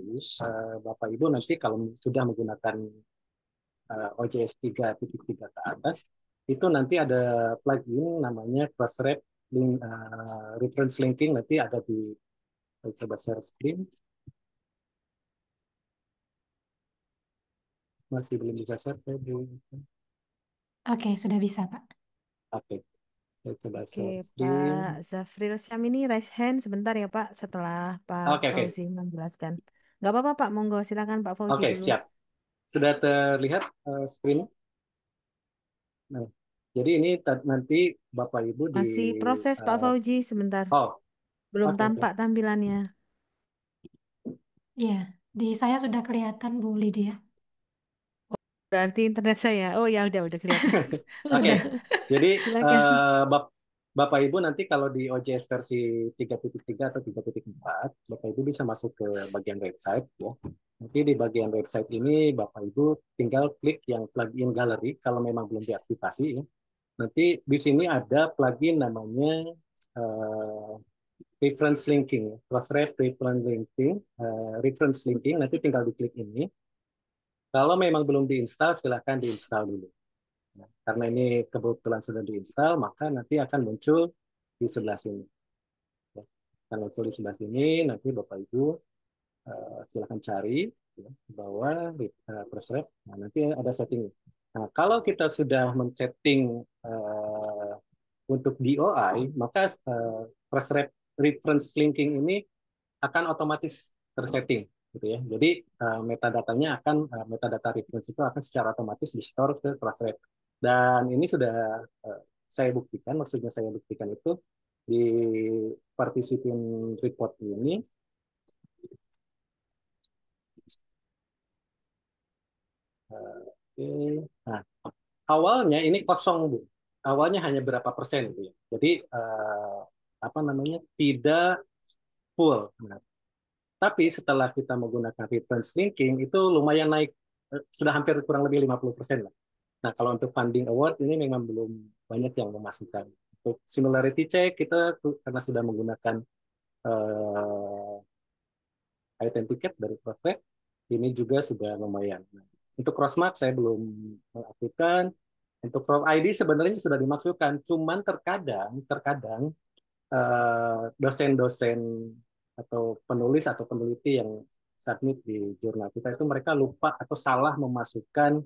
D: Bapak Ibu nanti kalau sudah menggunakan OJS 3.3 ke atas, itu nanti ada plugin namanya Crossref reference linking, nanti ada di, saya coba share screen, masih belum bisa share, saya belum.
A: oke, sudah bisa, Pak.
D: Oke, saya coba
C: Oke,
D: share screen.
C: Pak Zafril Syamini raise hand sebentar ya Pak setelah Pak
D: Oke, oke,
C: Fauzi menjelaskan. Nggak apa-apa Pak, monggo silakan Pak Fauzi
D: oke,
C: dulu.
D: siap. Sudah terlihat screen. Nah, jadi ini nanti Bapak Ibu di
C: Masih proses Pak
D: uh,
C: Fauzi sebentar.
D: oh,
C: Belum
D: oke, oke.
C: tampak tampilannya.
A: Iya, di saya sudah kelihatan Bu Lydia.
C: Berarti internet saya. Oh ya udah kelihatan.
D: Oke,
A: Sudah.
D: jadi
C: Silakan.
D: Bapak Ibu nanti kalau di OJS versi 3.3 atau 3.4, Bapak Ibu bisa masuk ke bagian website ya. Nanti di bagian website ini Bapak Ibu tinggal klik yang plugin gallery kalau memang belum diaktifasi ya. Nanti di sini ada plugin namanya eh, reference linking, cross-ref reference linking, reference linking. Nanti tinggal diklik ini. Kalau memang belum diinstal, silahkan diinstal dulu. Nah, karena ini kebetulan sudah diinstal, maka nanti akan muncul di sebelah sini. Ya. Akan muncul di sebelah sini, nanti Bapak Ibu silakan cari ya, bahwa Crossref. Nah, nanti ada setting. Nah, kalau kita sudah men-setting untuk DOI, maka Crossref reference linking ini akan otomatis tersetting gitu ya. Jadi metadatanya akan metadata reference itu akan secara otomatis di-store ke Crossref. Dan ini sudah saya buktikan, maksudnya saya buktikan itu di participant report ini. Oke. Nah, awalnya ini kosong, Bu. Awalnya hanya berapa persen, Bu. Jadi apa namanya, tidak full. Nah, tapi setelah kita menggunakan reference linking itu lumayan naik, sudah hampir kurang lebih 50% lah. Nah, kalau untuk funding award ini memang belum banyak yang memasukkan. Untuk similarity check kita karena sudah menggunakan item ticket dari Crossref, ini juga sudah lumayan. Nah, untuk Crossmark saya belum mengaktifkan. Untuk Crop ID sebenarnya sudah dimaksudkan, cuman terkadang dosen-dosen atau penulis atau peneliti yang submit di jurnal kita itu mereka lupa atau salah memasukkan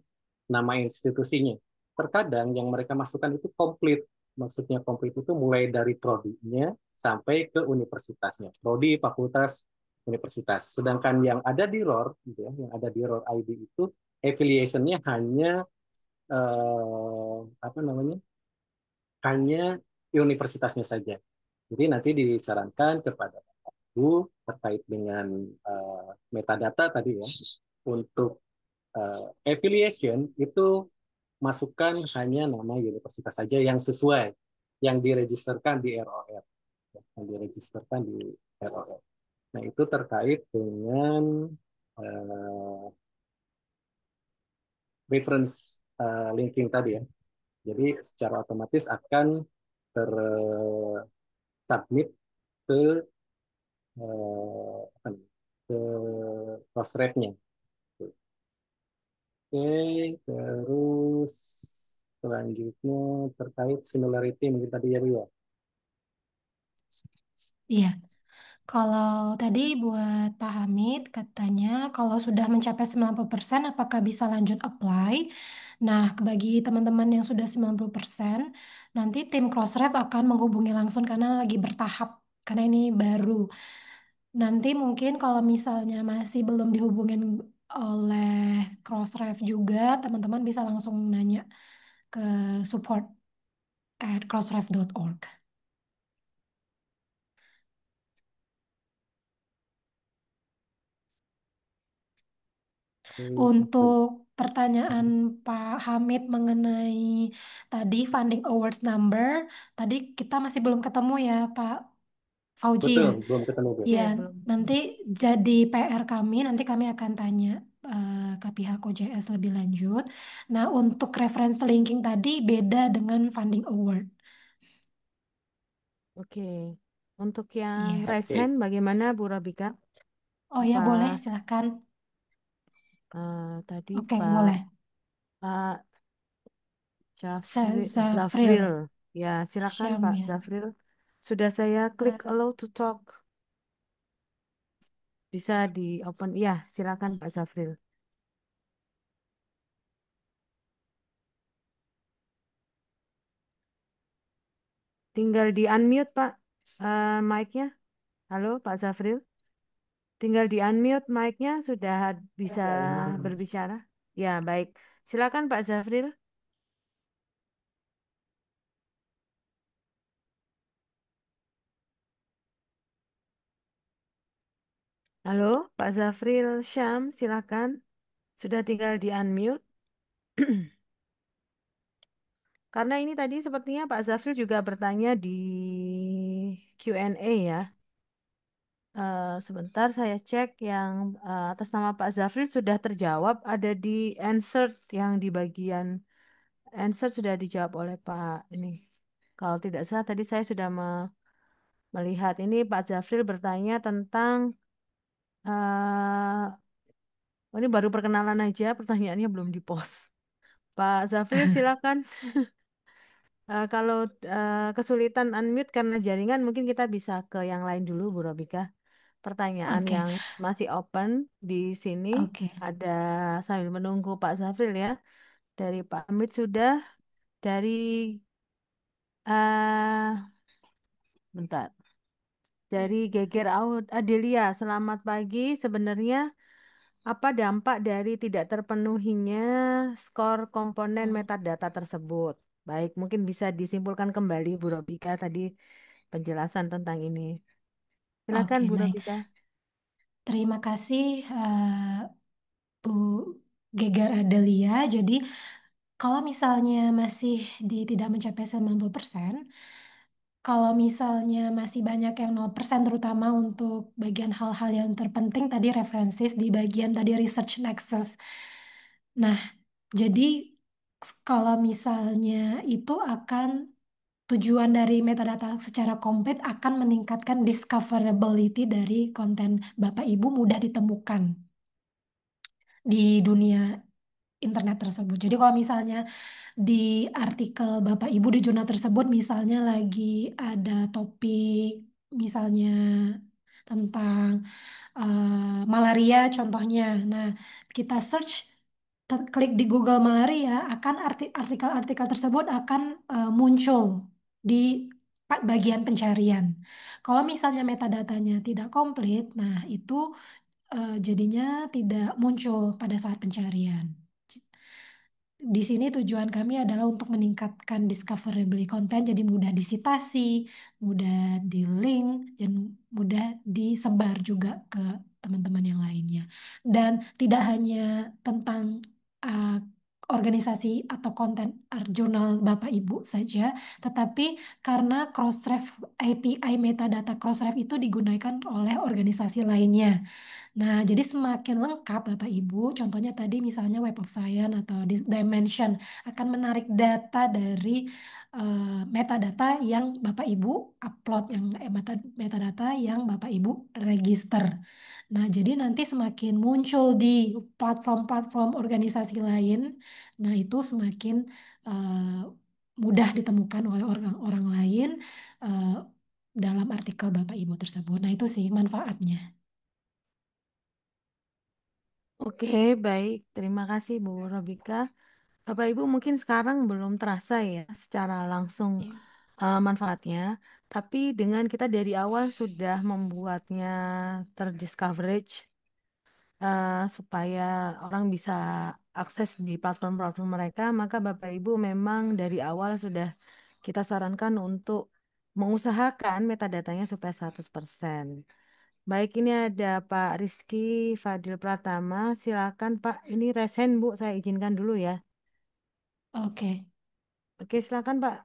D: nama institusinya. Terkadang yang mereka masukkan itu komplit. Maksudnya komplit itu mulai dari prodinya sampai ke universitasnya. Prodi, fakultas, universitas. Sedangkan yang ada di ROR, gitu ya, yang ada di ROR ID itu affiliation-nya hanya apa namanya? Hanya universitasnya saja. Jadi nanti disarankan kepada Bu terkait dengan metadata tadi ya, untuk affiliation itu masukkan hanya nama universitas saja yang sesuai, yang diregisterkan di ROR, yang diregisterkan di ROR. Nah itu terkait dengan reference linking tadi ya. Jadi secara otomatis akan tersubmit ke apa nih, ke cross rate-nya. Oke, terus selanjutnya terkait similarity mungkin tadi ya Bu ya.
A: Iya. Kalau tadi buat Pak Hamid katanya kalau sudah mencapai 90% apakah bisa lanjut apply? Nah, bagi teman-teman yang sudah 90% nanti tim Crossref akan menghubungi langsung karena lagi bertahap karena ini baru. Nanti mungkin kalau misalnya masih belum dihubungin oleh Crossref juga, teman-teman bisa langsung nanya ke support@crossref.org.
D: Gitu.
A: Untuk pertanyaan Pak Hamid mengenai tadi funding awards number, tadi kita masih belum ketemu ya Pak Fauji
D: Betul,
A: ya.
D: belum ketemu Bu.
A: Ya,
C: Oke, belum.
A: nanti jadi PR kami, nanti kami akan tanya ke pihak OJS lebih lanjut. Nah, untuk reference linking tadi beda dengan funding award.
C: Oke. Untuk yang
A: Iya.
C: raise
D: Oke.
C: hand bagaimana Bu Robika?
A: Oh ya,
C: Apa
A: boleh, silahkan.
C: tadi
A: Oke,
C: Pak
A: boleh.
C: Pak Zafril.
A: Zafril
C: Ya, silakan Pak
A: Syamil.
C: Zafril. Sudah saya klik
A: Eh,
C: allow to talk. Bisa di open. Ya, silakan Pak Zafril. Tinggal di unmute Pak mic-nya. Halo Pak Zafril. Tinggal di unmute mic-nya sudah bisa berbicara. Ya, baik. Silakan Pak Zafril. Halo Pak Zafril Syam, silakan. Sudah tinggal di unmute. Karena ini tadi sepertinya Pak Zafril juga bertanya di Q&A ya. Sebentar saya cek yang atas nama Pak Zafril sudah terjawab ada di answered yang di bagian answer sudah dijawab oleh Pak ini. Kalau tidak salah tadi saya sudah melihat ini Pak Zafril bertanya tentang oh ini baru perkenalan aja pertanyaannya belum di post. Pak Zafril silakan. Kalau kesulitan unmute karena jaringan, mungkin kita bisa ke yang lain dulu, Bu Robika. Pertanyaan
A: Oke,
C: yang masih open di sini
A: oke,
C: ada sambil menunggu Pak Zafril ya. Dari Pak Amit sudah, dari eh bentar, dari Geger Adelia. Selamat pagi. Sebenarnya apa dampak dari tidak terpenuhinya skor komponen metadata tersebut? Baik, mungkin bisa disimpulkan kembali Bu Robika tadi penjelasan tentang ini. Silakan
A: oke,
C: Bu
A: baik.
C: Robika.
A: Terima kasih Bu Gegar Adelia. Jadi kalau misalnya masih tidak mencapai 90%, kalau misalnya masih banyak yang 0%, terutama untuk bagian hal-hal yang terpenting tadi referensis di bagian tadi research nexus. Nah, jadi kalau misalnya itu akan tujuan dari metadata secara komplit akan meningkatkan discoverability dari konten Bapak Ibu mudah ditemukan di dunia internet tersebut. Jadi kalau misalnya di artikel Bapak Ibu di jurnal tersebut misalnya lagi ada topik misalnya tentang malaria contohnya. Nah, kita search klik di Google malaria akan artikel-artikel tersebut akan muncul di bagian pencarian. Kalau misalnya metadatanya tidak komplit, nah itu jadinya tidak muncul pada saat pencarian. Di sini tujuan kami adalah untuk meningkatkan discoverability konten jadi mudah disitasi, mudah di link, dan mudah disebar juga ke teman-teman yang lainnya. Dan tidak hanya tentang uh, organisasi atau konten jurnal Bapak Ibu saja, tetapi karena Crossref API metadata Crossref itu digunakan oleh organisasi lainnya. Nah, jadi semakin lengkap Bapak Ibu, contohnya tadi misalnya Web of Science atau Dimension akan menarik data dari metadata yang Bapak Ibu upload, yang metadata yang Bapak Ibu register. Nah, jadi nanti semakin muncul di platform-platform organisasi lain, nah itu semakin mudah ditemukan oleh orang-orang lain. eh, dalam artikel Bapak Ibu tersebut. Nah, itu sih manfaatnya.
C: Oke, baik. Terima kasih Bu Robika. Bapak Ibu mungkin sekarang belum terasa ya secara langsung
A: Ya.
C: manfaatnya, tapi dengan kita dari awal sudah membuatnya terdiscoverage supaya orang bisa akses di platform-platform mereka, maka Bapak Ibu memang dari awal sudah kita sarankan untuk mengusahakan metadatanya supaya 100%. Baik, ini ada Pak Rizky Fadil Pratama. Silakan Pak, ini resen Bu, saya izinkan dulu ya.
A: Oke.
C: Oke, silakan Pak.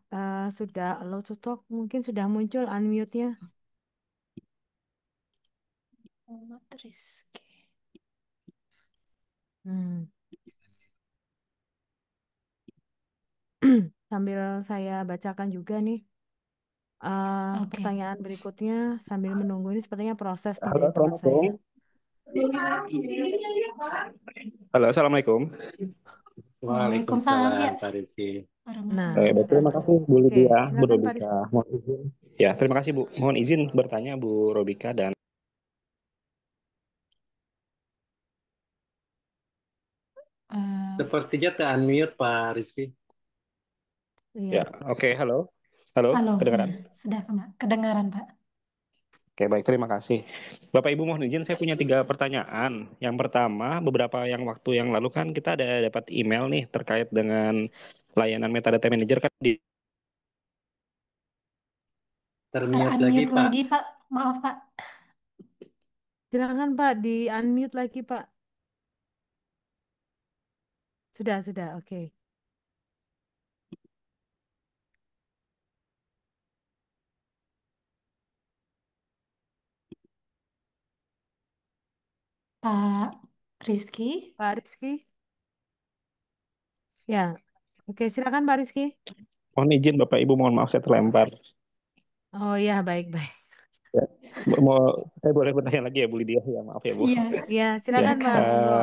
C: Sudah allow to talk, mungkin sudah muncul unmute-nya.
A: Muhammad Rizky.
C: Hmm. Sambil saya bacakan juga nih
A: Oke.
C: pertanyaan berikutnya sambil menunggu ini sepertinya proses nih
E: Halo,
C: dari tempat saya.
E: Assalamualaikum. Halo, Assalamualaikum.
A: Waalaikumsalam. Ya.
D: Waalaikumsalam Pak Rizky.
C: Nah,
A: Warahmatullahi
E: Baik, terima
C: sudah.
A: wabarakatuh.
E: kasih Bu
C: Oke,
E: Lydia, Bu
C: silakan Pak
E: Robika.
C: Rizky.
E: Mohon izin. Ya, terima kasih Bu. Mohon izin bertanya Bu Robika dan
A: Eh,
D: Sepertinya unmute Pak Rizky.
C: Iya,
E: ya, oke, halo. Halo,
A: halo,
E: kedengaran?
A: sudah kedengaran Pak.
E: Oke, baik, terima kasih. Bapak Ibu mohon izin, saya punya 3 pertanyaan. Yang pertama, beberapa waktu yang lalu kan kita ada dapat email nih terkait dengan layanan metadata manager kan di
D: Termute lagi
A: Ter-unmute
D: Pak.
A: lagi Pak. Maaf Pak.
C: silakan Pak di unmute lagi Pak. Sudah, oke.
A: Pak Rizky.
C: Pak Rizky, ya, oke, silakan Pak Rizky.
E: mohon izin Bapak Ibu, mohon maaf saya terlempar.
C: Oh ya, baik.
E: Ya. Mau saya boleh bertanya lagi ya Bu Lydia ya, maaf ya Bu.
A: Iya,
C: Ya,
E: Ya,
C: silakan Pak,
A: silakan.
C: monggo.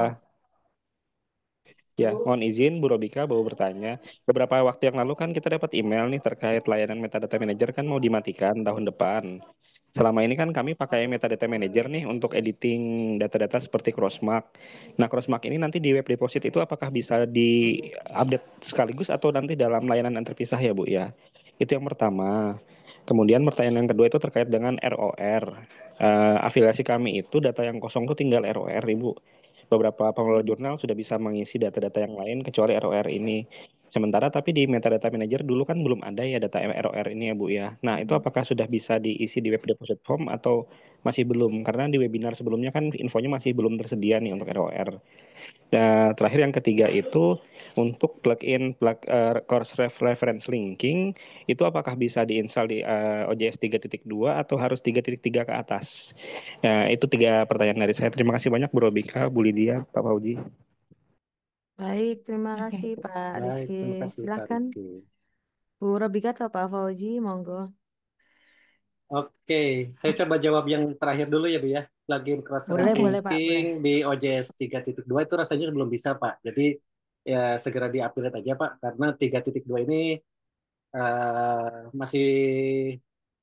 E: Ya, mohon izin Bu Robika mau bertanya. Beberapa waktu yang lalu kan kita dapat email nih terkait layanan metadata manager kan mau dimatikan tahun depan. Selama ini kan kami pakai metadata manager nih untuk editing data-data seperti Crossmark. Nah, Crossmark ini nanti di web deposit itu apakah bisa di-update sekaligus atau nanti dalam layanan yang terpisah ya Bu ya? Itu yang pertama. Kemudian pertanyaan yang kedua itu terkait dengan ROR. Afiliasi kami itu data yang kosong itu tinggal ROR Ibu. Beberapa pengelola jurnal sudah bisa mengisi data-data yang lain kecuali ROR ini. Sementara tapi di metadata manager dulu kan belum ada ya data ROR ini ya Bu ya. Nah, itu apakah sudah bisa diisi di web deposit form atau masih belum? Karena di webinar sebelumnya kan infonya masih belum tersedia nih untuk ROR. Dan terakhir yang ketiga itu untuk course reference linking itu apakah bisa diinstal di OJS 3.2 atau harus 3.3 ke atas? Ya, itu 3 pertanyaan dari saya. Terima kasih banyak Bu Robika, Bu Lydia, Pak Fauji.
C: Baik, terima
A: Oke.
C: kasih Pak
D: Baik,
C: Rizky.
D: terima kasih Pak
C: Silakan
D: Rizky.
C: Bu Robika atau Pak Fauji, monggo.
D: Oke, saya coba jawab yang terakhir dulu ya Bu ya. Plugin
C: Boleh,
A: Oke.
D: cross-ref
C: boleh Pak, boleh.
D: linking di OJS 3.2 itu rasanya belum bisa Pak. Jadi ya segera di-upgrade aja Pak, karena 3.2 ini masih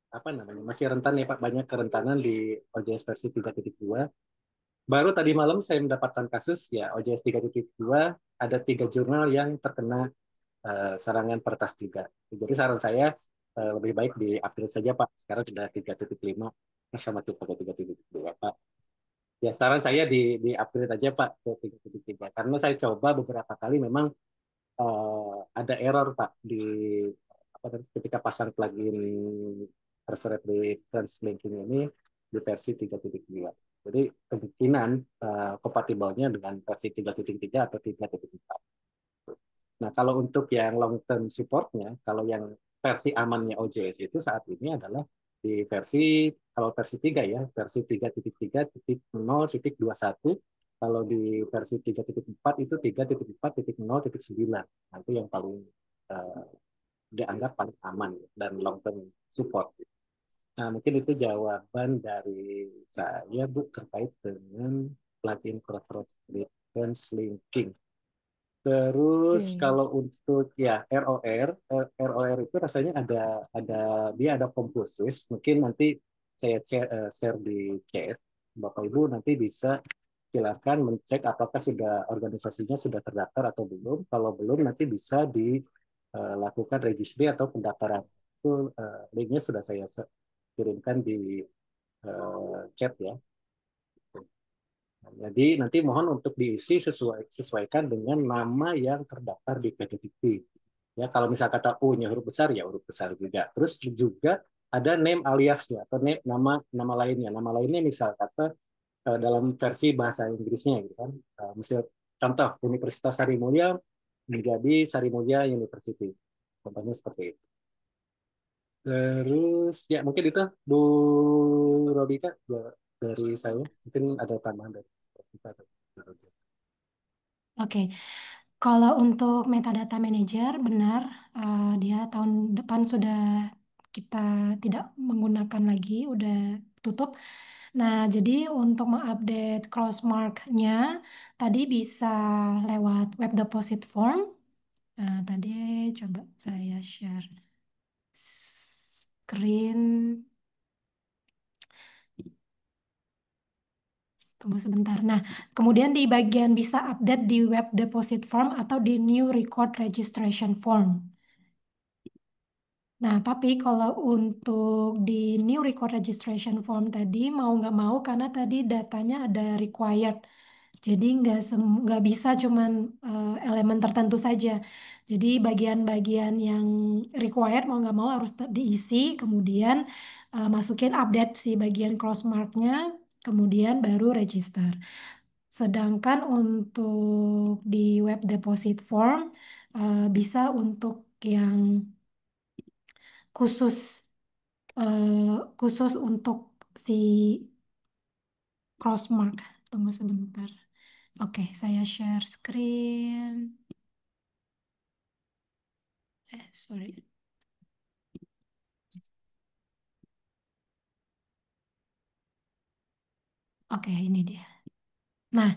D: apa namanya, masih rentan ya Pak, banyak kerentanan di OJS versi 3.2. Baru tadi malam saya mendapatkan kasus ya OJS 3.2 ada 3 jurnal yang terkena serangan peretas juga. Jadi saran saya lebih baik di-upgrade saja Pak. Sekarang sudah 3.5 sama tipe 3.2 Pak. Ya saran saya di-upgrade aja Pak ke 3.3 karena saya coba beberapa kali memang ada error Pak di apa ketika pasang plugin reference linking ini di versi 3.2. Jadi kemungkinan kompatibelnya dengan versi 3.3 atau 3.4. Nah, kalau untuk yang long term supportnya, kalau yang versi amannya OJS itu saat ini adalah di versi, kalau versi 3 ya, versi 3.3.0.21. Kalau di versi 3.4 itu 3.4.0.9. Nah, itu yang paling uh, dianggap paling aman dan long term support. Nah, mungkin itu jawaban dari saya Bu terkait dengan plugin cross reference linking. Terus
C: Oke.
D: kalau untuk ya ROR itu rasanya ada dia ada form khusus. Mungkin nanti saya share di chat. Bapak Ibu nanti bisa silakan mencek apakah sudah organisasinya sudah terdaftar atau belum. Kalau belum nanti bisa dilakukan registry atau pendaftaran. Itu linknya sudah saya kirimkan di chat ya. Jadi nanti mohon untuk diisi sesuaikan dengan nama yang terdaftar di PDDT. Ya, kalau misal kata U-nya huruf besar ya huruf besar juga. Terus juga ada name aliasnya atau nama nama lainnya. Nama lainnya misal kata dalam versi bahasa Inggrisnya gitu kan. Misal contoh Universitas Sari Mulia menjadi Sari Mulia University. Contohnya seperti itu. Terus ya mungkin itu Bu Robika dari saya. Mungkin ada tambahan dari kita.
A: Oke, kalau untuk metadata manager benar, dia tahun depan sudah kita tidak menggunakan lagi, udah tutup. Nah, jadi untuk mengupdate crossmark-nya tadi bisa lewat web deposit form. Tadi coba saya share screen. Tunggu sebentar. Nah, kemudian di bagian bisa update di web deposit form atau di new record registration form. Nah, tapi kalau untuk di new record registration form tadi mau nggak mau karena tadi datanya ada required. Jadi nggak bisa cuman elemen tertentu saja. Jadi bagian-bagian yang required mau nggak mau harus diisi, kemudian masukin update si bagian crossmarknya, kemudian baru register. Sedangkan untuk di web deposit form bisa untuk yang khusus khusus untuk si crossmark. Tunggu sebentar. Oke, saya share screen. Sorry. Oke, ini dia. Nah,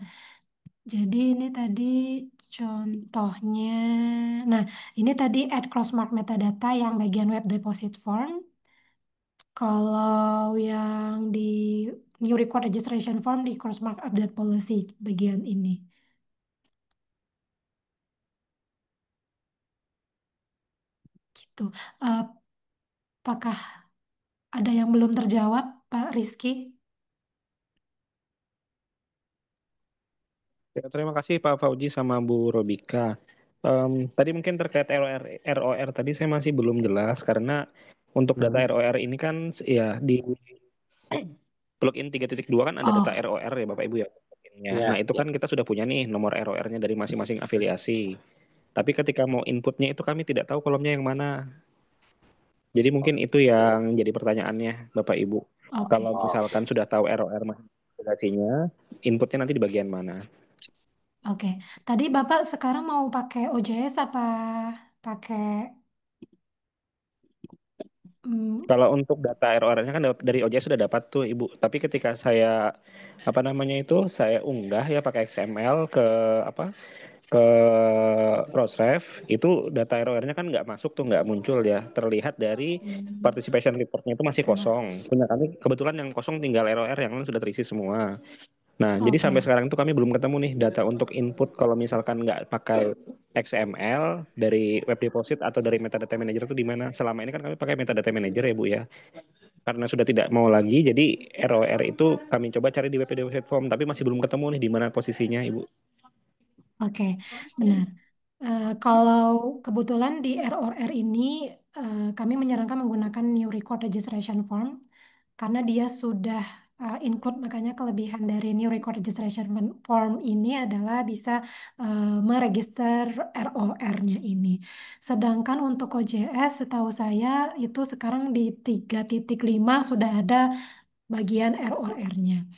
A: jadi ini tadi contohnya. Nah, ini tadi add crossmark metadata yang bagian web deposit form. Kalau yang di new record registration form di crossmark update policy bagian ini. Gitu. Eh, Apakah ada yang belum terjawab, Pak Rizky?
E: Ya, terima kasih Pak Fauji sama Bu Robika. Tadi mungkin terkait ROR tadi saya masih belum jelas karena untuk data ROR ini kan ya di plugin 3.2 kan ada data
A: Oh,
E: ROR ya Bapak Ibu ya. Nah,
D: Ya,
E: itu kan kita sudah punya nih nomor ROR-nya dari masing-masing afiliasi. Tapi ketika mau inputnya itu kami tidak tahu kolomnya yang mana. Jadi mungkin itu yang jadi pertanyaannya Bapak Ibu.
A: oke.
E: Kalau misalkan sudah tahu ROR masing-masing afiliasinya, inputnya nanti di bagian mana?
A: Oke. Tadi Bapak sekarang mau pakai OJS apa pakai mm,
E: Kalau untuk data ROR-nya kan dari OJS sudah dapat tuh Ibu. Tapi ketika saya apa namanya itu saya unggah ya pakai XML ke apa ke Crossref itu data ROR-nya kan nggak masuk tuh nggak muncul ya. Terlihat dari participation report-nya itu masih
A: salah?
E: kosong. Punya kami kebetulan yang kosong tinggal ROR yang lain sudah terisi semua. Nah, jadi
A: Oke.
E: sampai sekarang itu kami belum ketemu nih data untuk input kalau misalkan nggak pakai XML dari web deposit atau dari metadata manager itu di mana? Selama ini kan kami pakai metadata manager ya Bu ya. Karena sudah tidak mau lagi, jadi ROR itu kami coba cari di web deposit form, tapi masih belum ketemu nih di mana posisinya Ibu.
A: Oke, benar. Kalau kebetulan di ROR ini kami menyarankan menggunakan New Record Registration Form karena dia sudah include, makanya kelebihan dari New Record Registration Form ini adalah bisa meregister ROR-nya ini. Sedangkan untuk OJS setahu saya itu sekarang di 3.5 sudah ada bagian ROR-nya.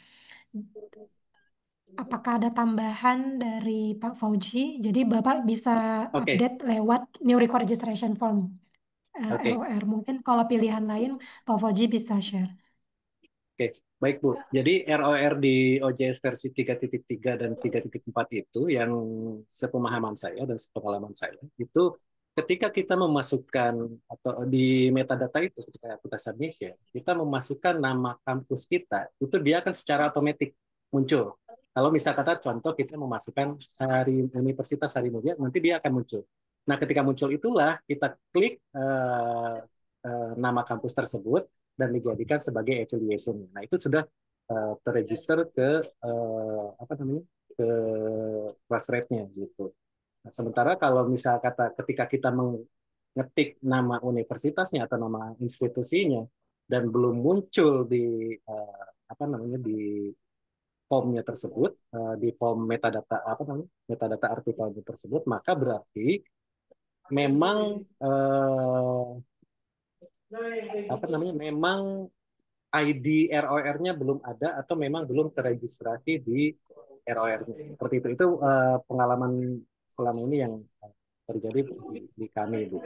A: Apakah ada tambahan dari Pak Fauji? Jadi Bapak bisa
D: oke,
A: update lewat New Record Registration Form
D: oke.
A: ROR. Mungkin kalau pilihan lain Pak Fauji bisa share.
D: Oke, baik Bu. Jadi ROR di OJS versi 3.3 dan 3.4 itu yang sepemahaman saya dan sepengalaman saya itu ketika kita memasukkan atau di metadata itu ketika kita submission, kita memasukkan nama kampus kita, itu dia akan secara otomatis muncul. Kalau misal kata contoh kita memasukkan Universitas Sarimulia, nanti dia akan muncul. Nah, ketika muncul itulah kita klik nama kampus tersebut dan dijadikan sebagai affiliation. Nah, itu sudah terregister ke apa namanya? Ke class rate-nya gitu. Nah, sementara kalau misal kata ketika kita mengetik nama universitasnya atau nama institusinya dan belum muncul di apa namanya di formnya tersebut di form metadata apa namanya metadata artikelnya tersebut, maka berarti memang apa namanya memang ID ROR-nya belum ada atau memang belum terregistrasi di ROR-nya. Seperti itu. Itu pengalaman selama ini yang terjadi di kami, Bu.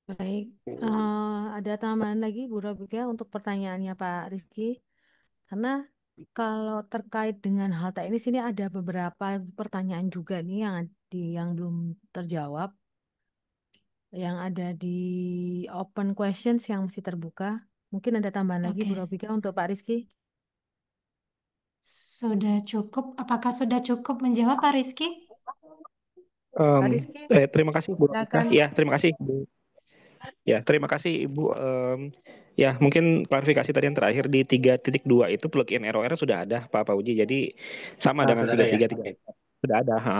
C: Baik, ada tambahan lagi Bu Robika untuk pertanyaannya Pak Rizky. Karena kalau terkait dengan hal teknis ini ada beberapa pertanyaan juga nih yang belum terjawab, yang ada di open questions yang masih terbuka. Mungkin ada tambahan lagi Bu
A: Oke,
C: Robika untuk Pak Rizky.
A: sudah cukup. Apakah sudah cukup menjawab Pak Rizky?
C: Pak Rizky,
E: Terima kasih Bu Robika.
C: silakan.
E: Ya, terima kasih Bu. Ya, terima kasih Ibu. Ya, mungkin klarifikasi tadi yang terakhir di 3.2 itu plugin ROR sudah ada Pak Pauji. Jadi sama dengan
D: Sudah ada ya?
E: 3.3
D: Oke.
E: sudah ada. Ha.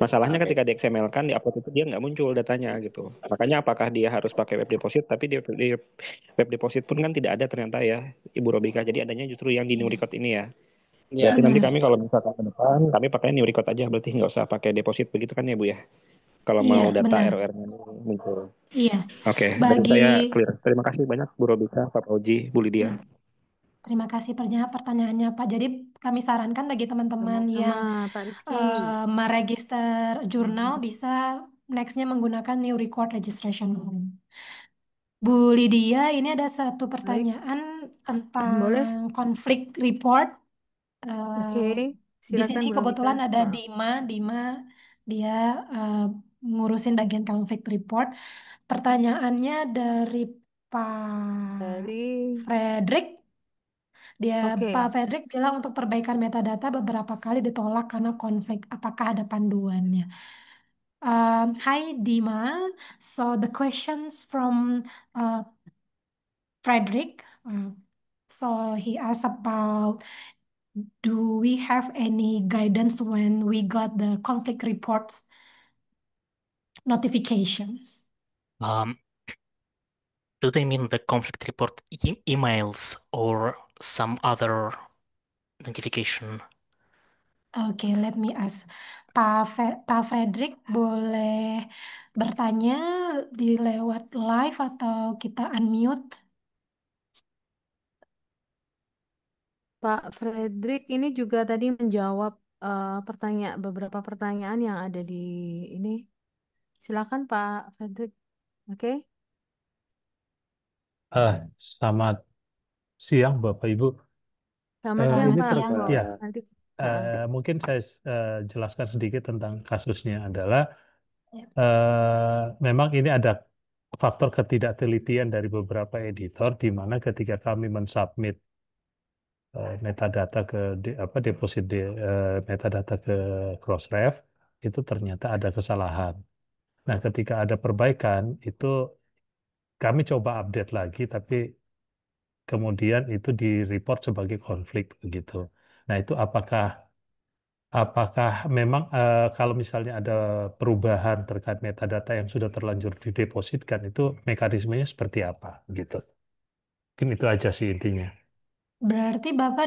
E: Masalahnya
D: Oke.
E: ketika di XML kan di upload itu dia nggak muncul datanya gitu. Makanya apakah dia harus pakai web deposit? Tapi di web deposit pun kan tidak ada ternyata ya Ibu Robika. Jadi adanya justru yang di new
A: Iya,
E: record ini ya.
D: Ya,
E: Berarti nanti
A: benar.
E: kami kalau misalkan ke depan kami pakai new record aja. Berarti nggak usah pakai deposit begitu kan ya Bu ya? Kalau
A: Iya,
E: mau data
A: benar.
E: ROR-nya muncul.
A: Iya,
E: Oke, dari
A: bagi
E: saya clear. Terima kasih banyak Bu Robika, Pak Pauji, Bu Lydia.
A: hmm, terima kasih pertanyaannya Pak. Jadi kami sarankan bagi teman-teman
C: Sama-sama
A: yang
C: Pak Rizky.
A: meregister jurnal bisa nextnya menggunakan new record registration. Bu Lydia, ini ada satu
C: Baik,
A: pertanyaan
C: boleh?
A: tentang konflik report.
C: Oke,
A: Eh, di
C: silakan
A: sini
C: Bu Robika.
A: kebetulan ada Dima dia eh, ngurusin bagian konflik report. Pertanyaannya dari Pak
C: Dari,
A: Frederick. Pak
C: oke,
A: Frederick bilang untuk perbaikan metadata beberapa kali ditolak karena konflik. Apakah ada panduannya? Hi Dima. So the questions from uh, Frederick. So he asked about, do we have any guidance when we got the conflict reports notifications?
B: Um, do they mean the conflict report emails or some other notification?
A: Oke, let me ask. Pak Frederick boleh bertanya di lewat live atau kita unmute?
C: Pak Frederick ini juga tadi menjawab beberapa pertanyaan yang ada di ini. Silakan Pak Frederick. Oke,
F: Selamat siang Bapak Ibu.
C: selamat siang
F: Ini
A: Selamat
C: Pak.
A: siang.
F: ya,
C: Nanti,
F: mungkin saya jelaskan sedikit tentang kasusnya adalah
A: Ya.
F: memang ini ada faktor ketidaktelitian dari beberapa editor di mana ketika kami mensubmit metadata ke deposit metadata ke Crossref itu ternyata ada kesalahan. Nah, ketika ada perbaikan itu kami coba update lagi tapi kemudian itu di-report sebagai konflik begitu. Nah, itu apakah memang kalau misalnya ada perubahan terkait metadata yang sudah terlanjur didepositkan itu mekanismenya seperti apa gitu. Mungkin itu aja sih intinya.
A: Berarti Bapak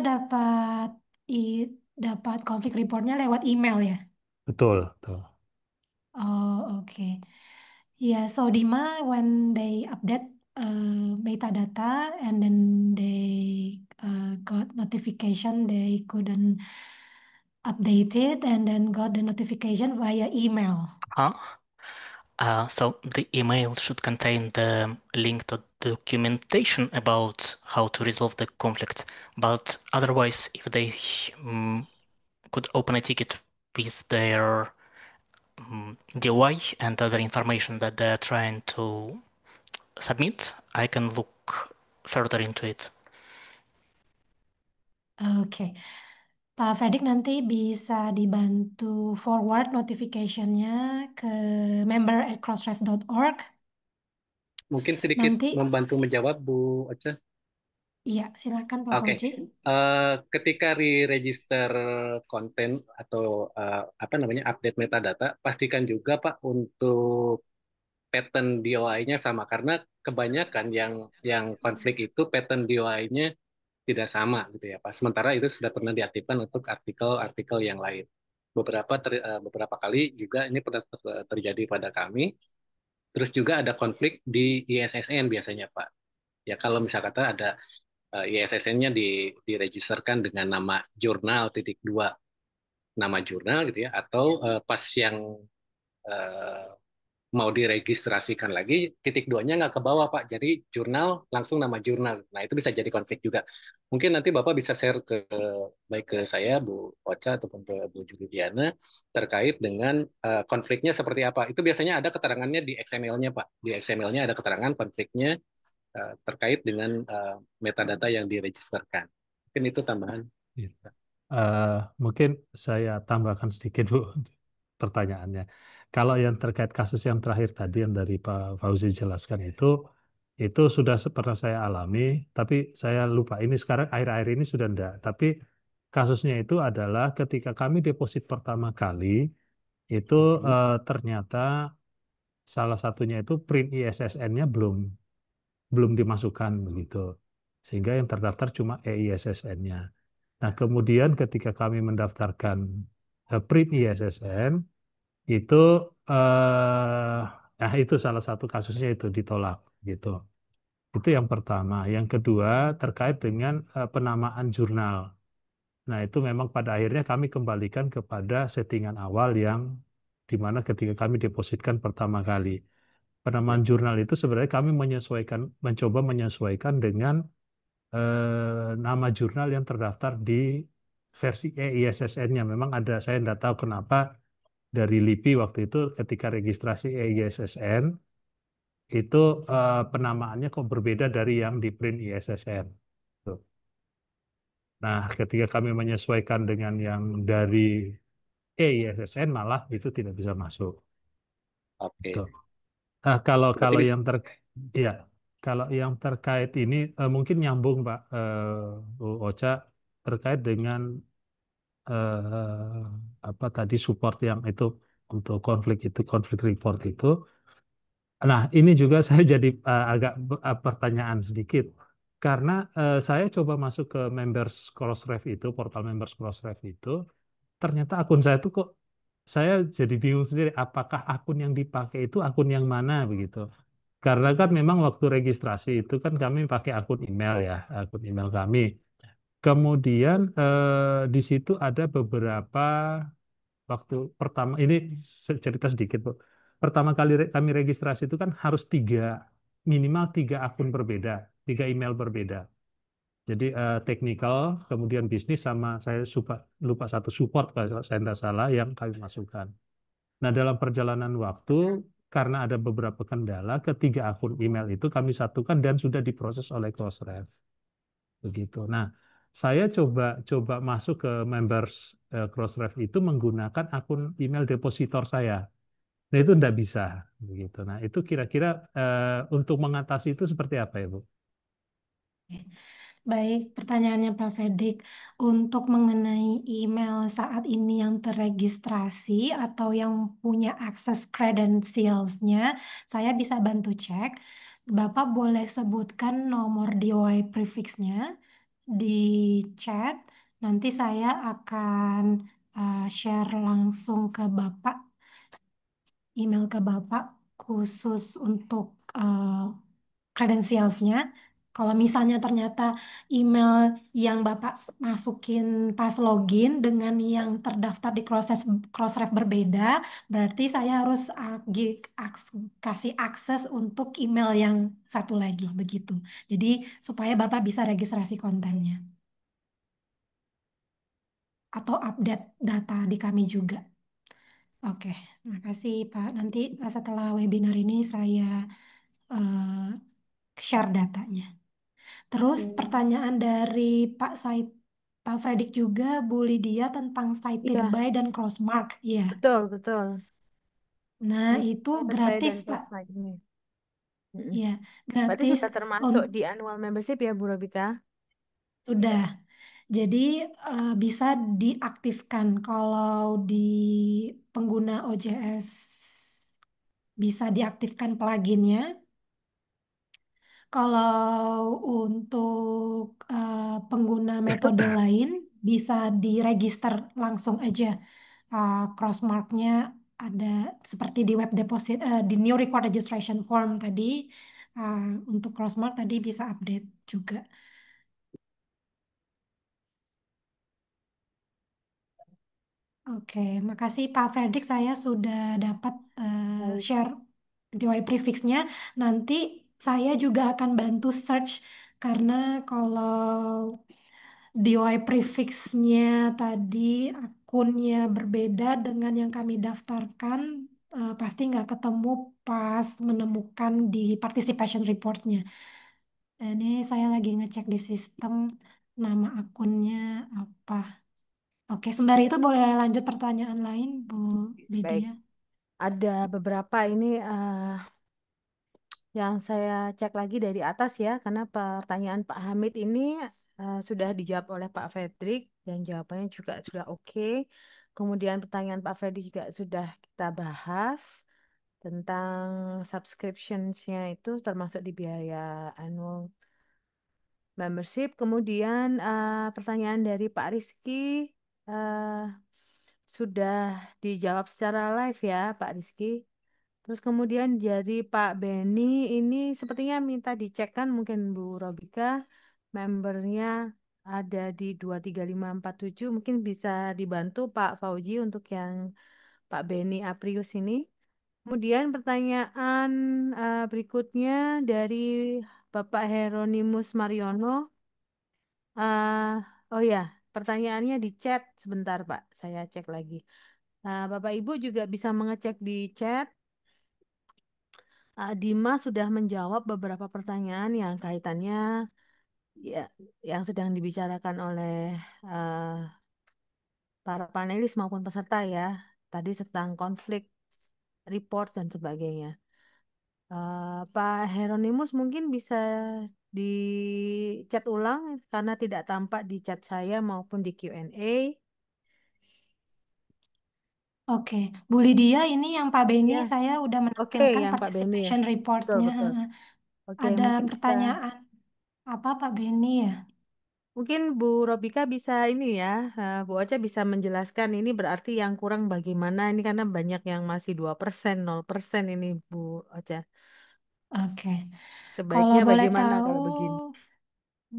A: dapat konflik reportnya lewat email ya?
F: Betul, betul.
A: Oh, okay. Yeah, so Dima, when they update metadata and then they got notification they couldn't update it and then got the notification via email.
B: Huh? So the email should contain the link documentation about how to resolve the conflict. But otherwise, if they could open a ticket with their DOI and other information that they're trying to submit, I can look further into it.
A: Oke, Pak Fredrik nanti bisa dibantu forward notification-nya ke member@crossref.org.
D: Mungkin sedikit
A: Nanti,
D: membantu menjawab Bu Ocha.
A: iya silakan Pak
D: Oke,
A: Fauzi.
D: ketika re-register konten atau apa namanya update metadata, pastikan juga Pak untuk pattern DOI-nya sama karena kebanyakan yang konflik itu pattern DOI-nya tidak sama gitu ya Pak. Sementara itu sudah pernah diaktifkan untuk artikel-artikel yang lain. Beberapa kali juga ini pernah terjadi pada kami. Terus juga ada konflik di ISSN biasanya Pak. Ya kalau misalkan ada ISSN-nya diregisterkan dengan nama jurnal titik dua nama jurnal gitu ya atau pas yang eh, mau diregistrasikan lagi titik duanya nggak ke bawah Pak jadi jurnal langsung nama jurnal nah itu bisa jadi konflik juga mungkin nanti Bapak bisa share ke baik ke saya Bu Ocha ataupun ke Bu Juliana terkait dengan konfliknya seperti apa itu biasanya ada keterangannya di XML-nya Pak di XML-nya ada keterangan konfliknya terkait dengan metadata yang diregisterkan. Mungkin itu tambahan.
F: Iya. Mungkin saya tambahkan sedikit Bu pertanyaannya. Kalau yang terkait kasus yang terakhir tadi yang dari Pak Fauzi jelaskan itu sudah pernah saya alami, tapi saya lupa ini sekarang akhir-akhir ini sudah enggak. Tapi kasusnya itu adalah ketika kami deposit pertama kali itu ternyata salah satunya itu print ISSN-nya belum dimasukkan begitu. Sehingga yang terdaftar cuma EISSN-nya. Nah, kemudian ketika kami mendaftarkan print ISSN, itu itu salah satu kasusnya itu ditolak gitu. Itu yang pertama. Yang kedua terkait dengan penamaan jurnal. Nah, itu memang pada akhirnya kami kembalikan kepada settingan awal yang di mana ketika kami depositkan pertama kali. Penamaan jurnal itu sebenarnya kami mencoba menyesuaikan dengan nama jurnal yang terdaftar di versi EISSN-nya. Memang ada, saya tidak tahu kenapa dari LIPI waktu itu ketika registrasi EISSN itu penamaannya kok berbeda dari yang di print ISSN. Tuh. Nah, ketika kami menyesuaikan dengan yang dari EISSN malah itu tidak bisa masuk.
D: Oke.
F: Tuh. Nah, kalau
D: Berarti
F: kalau yang ya, kalau yang terkait ini mungkin nyambung Pak Bu Ocha terkait dengan apa tadi support yang itu untuk konflik report itu. Nah, ini juga saya jadi agak pertanyaan sedikit karena saya coba masuk ke members Crossref itu, portal members Crossref itu, ternyata akun saya tuh kok saya jadi bingung sendiri apakah akun yang dipakai itu akun yang mana begitu. Karena kan memang waktu registrasi itu kan kami pakai akun email ya, akun email kami. Kemudian di situ ada beberapa waktu pertama ini cerita sedikit Bu. Pertama kali kami registrasi itu kan harus minimal tiga akun berbeda, tiga email berbeda. Jadi technical, kemudian bisnis sama saya lupa satu support kalau saya tidak salah yang kami masukkan. Nah dalam perjalanan waktu karena ada beberapa kendala, ketiga akun email itu kami satukan dan sudah diproses oleh Crossref. Begitu. Nah, saya coba masuk ke members Crossref itu menggunakan akun email depositor saya. Nah, itu tidak bisa begitu. Nah, itu kira-kira untuk mengatasi itu seperti apa ya, Bu?
A: Baik, pertanyaannya Pak Fedik. Untuk mengenai email saat ini yang terregistrasi atau yang punya akses credentials-nya, saya bisa bantu cek. Bapak boleh sebutkan nomor DOI prefix-nya di chat. Nanti saya akan share langsung ke Bapak, email ke Bapak khusus untuk credentials-nya. Kalau misalnya ternyata email yang Bapak masukin pas login dengan yang terdaftar di Crossref berbeda, berarti saya harus kasih akses untuk email yang satu lagi begitu. Jadi supaya Bapak bisa registrasi kontennya atau update data di kami juga. Oke, makasih Pak. Nanti setelah webinar ini saya eh, share datanya. Terus
C: Oke.
A: pertanyaan dari Pak Said, Pak Fredik juga, Bu Lydia tentang cited
C: Iya,
A: by dan crossmark. Iya.
C: betul, betul.
A: Nah,
C: Ini
A: itu
C: Spotify
A: gratis,
C: dan
A: Pak.
C: Crossmic ini. Mm-mm.
A: Iya,
C: Berarti
A: gratis.
C: sudah termasuk
A: Un-
C: di annual membership ya, Bu Robika?
A: Sudah. Jadi bisa diaktifkan kalau di pengguna OJS bisa diaktifkan pluginnya. Kalau untuk pengguna metode lain bisa diregister langsung aja. Crossmarknya ada seperti di web deposit di new record registration form tadi. uh, untuk crossmark tadi bisa update juga. Oke, makasih Pak Fredrik. Saya sudah dapat
C: Baik.
A: share DOI prefixnya. Nanti saya juga akan bantu search karena kalau DOI prefixnya tadi akunnya berbeda dengan yang kami daftarkan, pasti nggak ketemu pas menemukan di participation reportnya. Ini saya lagi ngecek di sistem nama akunnya apa. Oke, sembari itu boleh lanjut pertanyaan lain, Bu
C: Baik.
A: Lydia.
C: Ada beberapa ini yang saya cek lagi dari atas ya, karena pertanyaan Pak Hamid ini sudah dijawab oleh Pak Fredrik dan jawabannya juga sudah oke. Kemudian pertanyaan Pak Fredrik juga sudah kita bahas tentang subscriptions-nya itu termasuk di biaya annual membership. Kemudian pertanyaan dari Pak Rizky eh, sudah dijawab secara live ya, Pak Rizky. Terus kemudian jadi Pak Benny ini sepertinya minta dicekkan mungkin Bu Robika membernya ada di 23547 mungkin bisa dibantu Pak Fauji untuk yang Pak Benny Aprius ini. Kemudian pertanyaan berikutnya dari Bapak Heronimus Mariono. Oh ya, pertanyaannya di chat sebentar Pak, saya cek lagi. Bapak Ibu juga bisa mengecek di chat. Dima sudah menjawab beberapa pertanyaan yang kaitannya ya yang sedang dibicarakan oleh eh, para panelis maupun peserta ya. Tadi tentang konflik, report dan sebagainya. Pak Heronimus mungkin bisa di chat ulang karena tidak tampak di chat saya maupun di Q&A.
A: Oke, Bu Lydia, ini yang Pak Beni
C: Ya,
A: saya udah
C: oke,
A: menampilkan
C: yang Pak Beni ya.
A: participation
C: Betul,
A: reports-nya.
C: betul. Oke,
A: Ada
C: mungkin bisa.
A: pertanyaan apa Pak Beni ya?
C: Mungkin Bu Robika bisa ini ya, Bu Ocha bisa menjelaskan ini berarti yang kurang bagaimana ini karena banyak yang masih 2%, 0% ini Bu Ocha.
A: Oke, kalau
C: Sebaiknya
A: boleh
C: bagaimana
A: tahu,
C: kalau begini?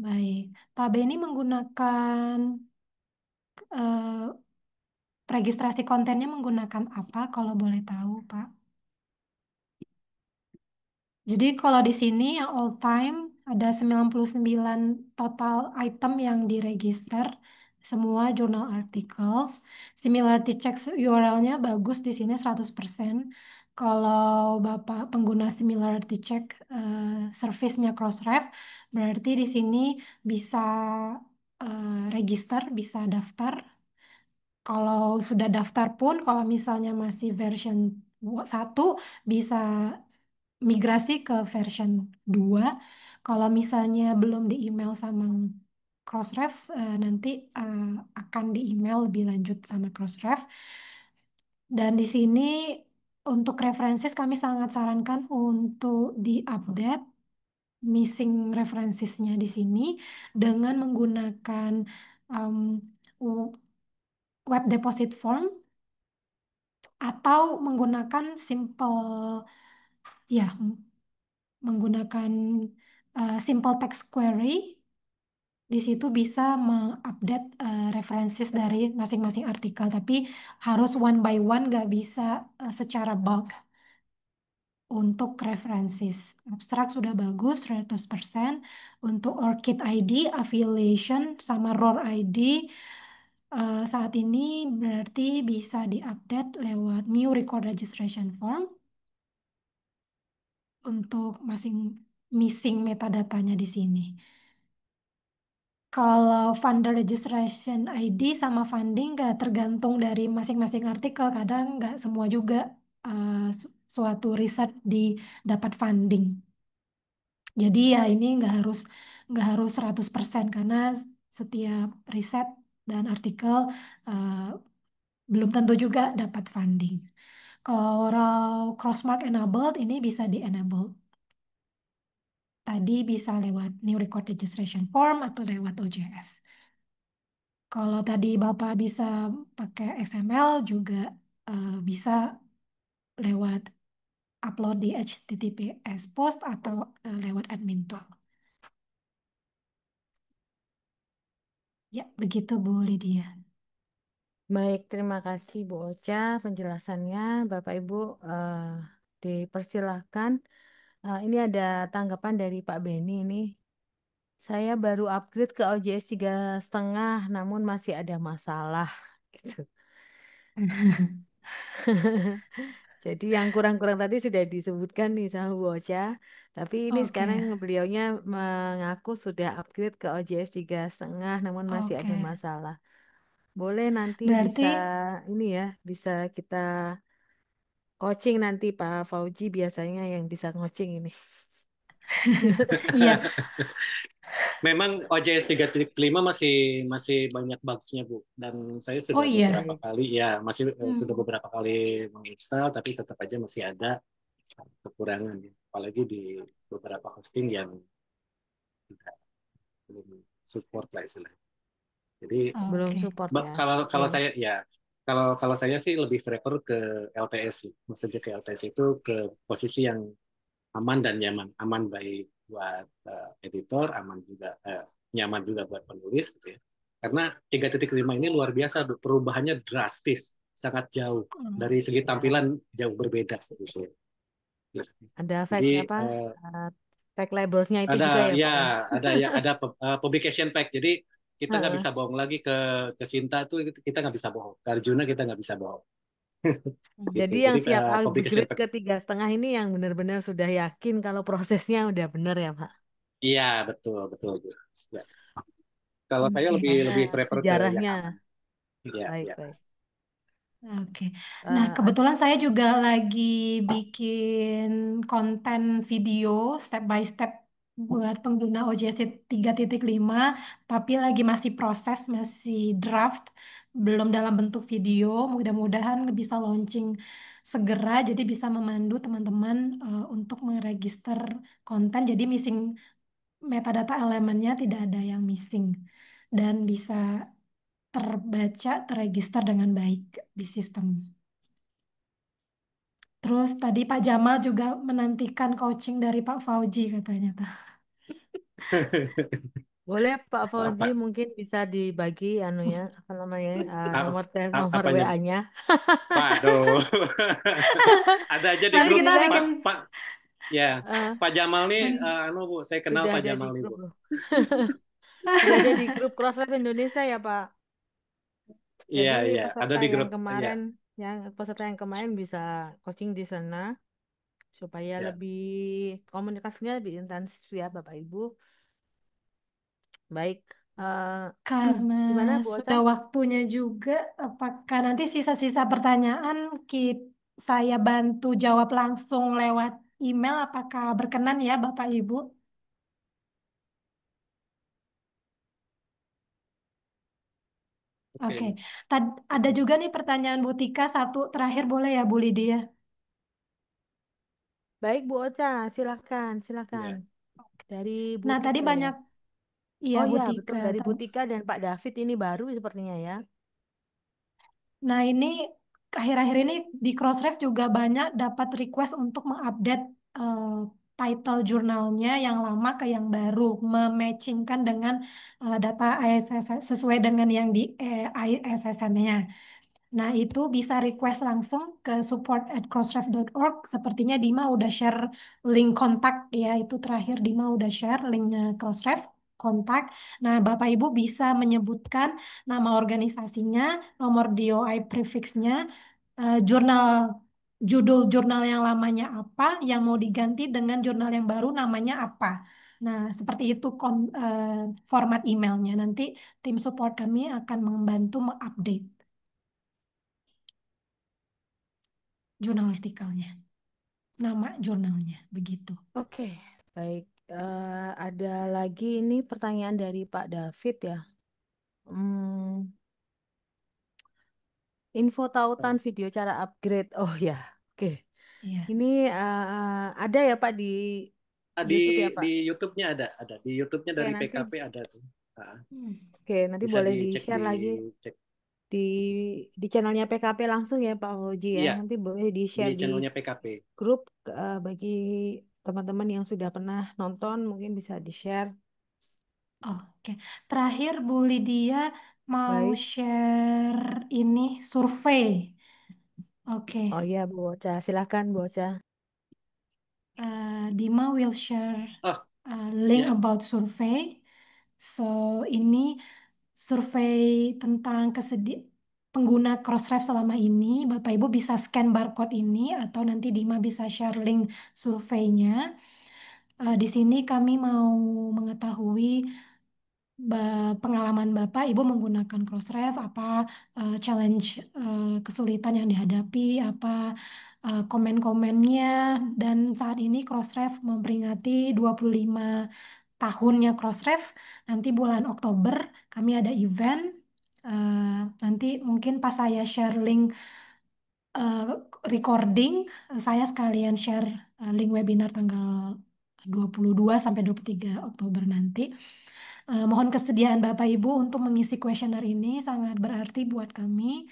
A: baik. Pak Beni menggunakan eh, registrasi kontennya menggunakan apa kalau boleh tahu, Pak? Jadi kalau di sini yang all time ada 99 total item yang diregister, semua journal articles. Similarity check URL-nya bagus di sini 100%. Kalau Bapak pengguna similarity check service-nya Crossref, berarti di sini bisa register, bisa daftar. Kalau sudah daftar pun, kalau misalnya masih version 1, bisa migrasi ke version 2. Kalau misalnya belum di email sama Crossref, nanti eh, akan di email lebih lanjut sama Crossref. Dan di sini untuk references kami sangat sarankan untuk diupdate missing referencesnya di sini dengan menggunakan um, web deposit form atau menggunakan simple ya menggunakan simple text query. Di situ bisa mengupdate references dari masing-masing artikel, tapi harus one by one, nggak bisa secara bulk. Untuk references, abstrak sudah bagus 100%. Untuk ORCID ID, affiliation, sama ROR ID, saat ini berarti bisa diupdate lewat new record registration form untuk masing missing metadatanya di sini. Kalau funder registration ID sama funding nggak tergantung dari masing-masing artikel, kadang nggak semua juga suatu riset dapat funding. Jadi ya ini nggak harus 100% karena setiap riset dan artikel eh, belum tentu juga dapat funding. Kalau crossmark enabled ini bisa di enable. Tadi bisa lewat new record registration form atau lewat OJS. Kalau tadi Bapak bisa pakai XML juga bisa lewat upload di HTTPS post atau lewat admin tool. Ya, begitu Bu Lydia.
C: Baik, terima kasih Bu Ocha penjelasannya. Bapak Ibu dipersilahkan. Ini ada tanggapan dari Pak Beni ini. Saya baru upgrade ke OJS 3,5, namun masih ada masalah. Gitu. Jadi yang kurang-kurang tadi sudah disebutkan nih sama Bu Ocha. Tapi ini
A: Oke,
C: sekarang beliaunya mengaku sudah upgrade ke OJS 3,5, namun masih
A: oke.
C: ada masalah. Boleh nanti
A: Berarti
C: bisa ini ya, bisa kita coaching nanti Pak Fauji biasanya yang bisa coaching ini.
A: iya,
D: Memang OJS 3.5 masih masih banyak bugs-nya, Bu. Dan saya
A: oh
D: sudah
A: iya.
D: beberapa
C: Baik.
D: kali ya masih sudah
A: Hmm.
D: beberapa kali menginstal tapi tetap aja masih ada kekurangan ya. Apalagi di beberapa hosting yang tidak belum support lah istilahnya. Jadi
C: Belum
A: Oke.
C: support ya.
D: kalau kalau
C: Belum.
D: saya ya kalau saya sih lebih prefer ke LTS sih. Maksudnya ke LTS itu ke posisi yang aman dan nyaman. Aman baik buat editor, aman juga nyaman juga buat penulis gitu ya. Karena 3.5 ini luar biasa, perubahannya drastis, sangat jauh dari segi
C: Ya.
D: tampilan jauh berbeda gitu ya.
C: Ada
D: Jadi
C: fake apa? Tag labelsnya itu
D: ada
C: juga ya
D: ya
C: Pak ya.
D: ada publication pack. Jadi kita nggak
C: Heeh.
D: bisa bohong lagi ke Sinta tuh kita nggak bisa bohong. Ke Arjuna kita nggak bisa bohong. Gitu.
C: Jadi yang
D: Jadi
C: siap
D: publication
C: upgrade
D: pack.
C: ke 3,5 ini yang benar-benar sudah yakin kalau prosesnya udah benar ya Pak.
D: Iya betul betul. Ya. Kalau saya
A: Oke.
D: lebih
C: Karena
D: lebih prefer ke yang
C: sejarahnya
D: aman. Iya iya.
C: baik-baik.
A: Oke. Nah, kebetulan saya juga lagi bikin konten video step by step buat pengguna OJS 3.5, tapi lagi masih proses, masih draft, belum dalam bentuk video. Mudah-mudahan bisa launching segera, jadi bisa memandu teman-teman untuk meregister konten. Jadi missing metadata elemennya tidak ada yang missing dan bisa terbaca, terregister dengan baik di sistem. Terus tadi Pak Jamal juga menantikan coaching dari Pak Fauji katanya.
C: Boleh Pak Fauzi
D: apa
C: mungkin bisa dibagi anunya apa namanya
D: apa
C: nomor
D: apanya Bu?
C: WA-nya.
D: Waduh. Ada aja di
A: Nanti
D: grup
C: Ini
A: kita
C: kan
A: bikin
D: Pak ya
C: eh,
D: Pak Jamal nih
A: nan-
D: anu Bu, saya kenal
C: sudah
D: Pak
C: ada di
D: Jamal nih
C: grup
D: Bu.
C: loh. Sudah ada di grup Crossref Indonesia ya Pak.
D: Iya
C: Jadi
D: iya ada
C: peserta
D: di
C: yang
D: grup ya
C: kemarin bisa coaching di sana supaya
D: ya.
C: lebih komunikasinya lebih intens ya Bapak Ibu. Baik. eh,
A: karena
C: gimana Bu Ocha?
A: sudah waktunya juga, apakah nanti sisa-sisa pertanyaan saya bantu jawab langsung lewat email, apakah berkenan ya Bapak Ibu? Oke,
D: Oke.
A: Ada juga nih pertanyaan Bu Tika, satu terakhir boleh ya Bu Lydia?
C: Baik Bu Ocha, silakan, silakan.
D: Ya.
C: Dari Bu
A: Nah, tadi
C: Tika ya.
A: banyak, iya
C: Oh
A: Bu
C: ya,
A: Tika.
C: betul dari Bu Tika dan Pak David ini baru sepertinya ya.
A: Nah, ini akhir-akhir ini di Crossref juga banyak dapat request untuk mengupdate title jurnalnya yang lama ke yang baru, mematchingkan dengan data ISSN sesuai dengan yang di ISSN-nya. Nah, itu bisa request langsung ke support@crossref.org. Sepertinya Dima udah share link kontak ya, itu terakhir Dima udah share linknya Crossref kontak. Nah, Bapak Ibu bisa menyebutkan nama organisasinya, nomor DOI prefixnya, jurnal judul jurnal yang lamanya apa, yang mau diganti dengan jurnal yang baru namanya apa. Nah, seperti itu format emailnya. Nanti tim support kami akan membantu mengupdate jurnal artikelnya, nama jurnalnya, begitu.
C: Oke, baik. Ada lagi ini pertanyaan dari Pak David ya. Info tautan video cara upgrade. Oh ya, oke.
A: Iya.
C: Ini ada ya Pak di
D: Di
C: YouTube ya Pak?
D: di YouTube-nya ada. Di YouTube-nya
C: Oke,
D: dari
C: nanti
D: PKP ada tuh. Nah,
C: oke, nanti
D: bisa
C: boleh
D: dicek
C: di-share lagi
D: dicek.
C: di channelnya PKP langsung ya Pak Fauji ya.
D: Iya,
C: Nanti boleh
D: di
C: di-share di
D: channelnya PKP.
C: grup bagi teman-teman yang sudah pernah nonton mungkin bisa di-share.
A: Oke. Terakhir Bu Lydia mau
C: Baik.
A: share ini survei. Oke.
C: Oh iya Bu Ocha, silakan Bu Ocha.
A: Dima will share
D: Oh,
A: link
D: ya.
A: about survey. So, ini survei tentang pengguna Crossref selama ini. Bapak Ibu bisa scan barcode ini atau nanti Dima bisa share link surveinya. Di sini kami mau mengetahui pengalaman Bapak Ibu menggunakan Crossref, apa challenge, kesulitan yang dihadapi, apa komen-komennya, dan saat ini Crossref memperingati 25 tahunnya Crossref. Nanti bulan Oktober kami ada event. Nanti mungkin pas saya share link eh, recording, saya sekalian share link webinar tanggal 22 sampai 23 Oktober nanti. Mohon kesediaan Bapak Ibu untuk mengisi kuesioner ini, sangat berarti buat kami.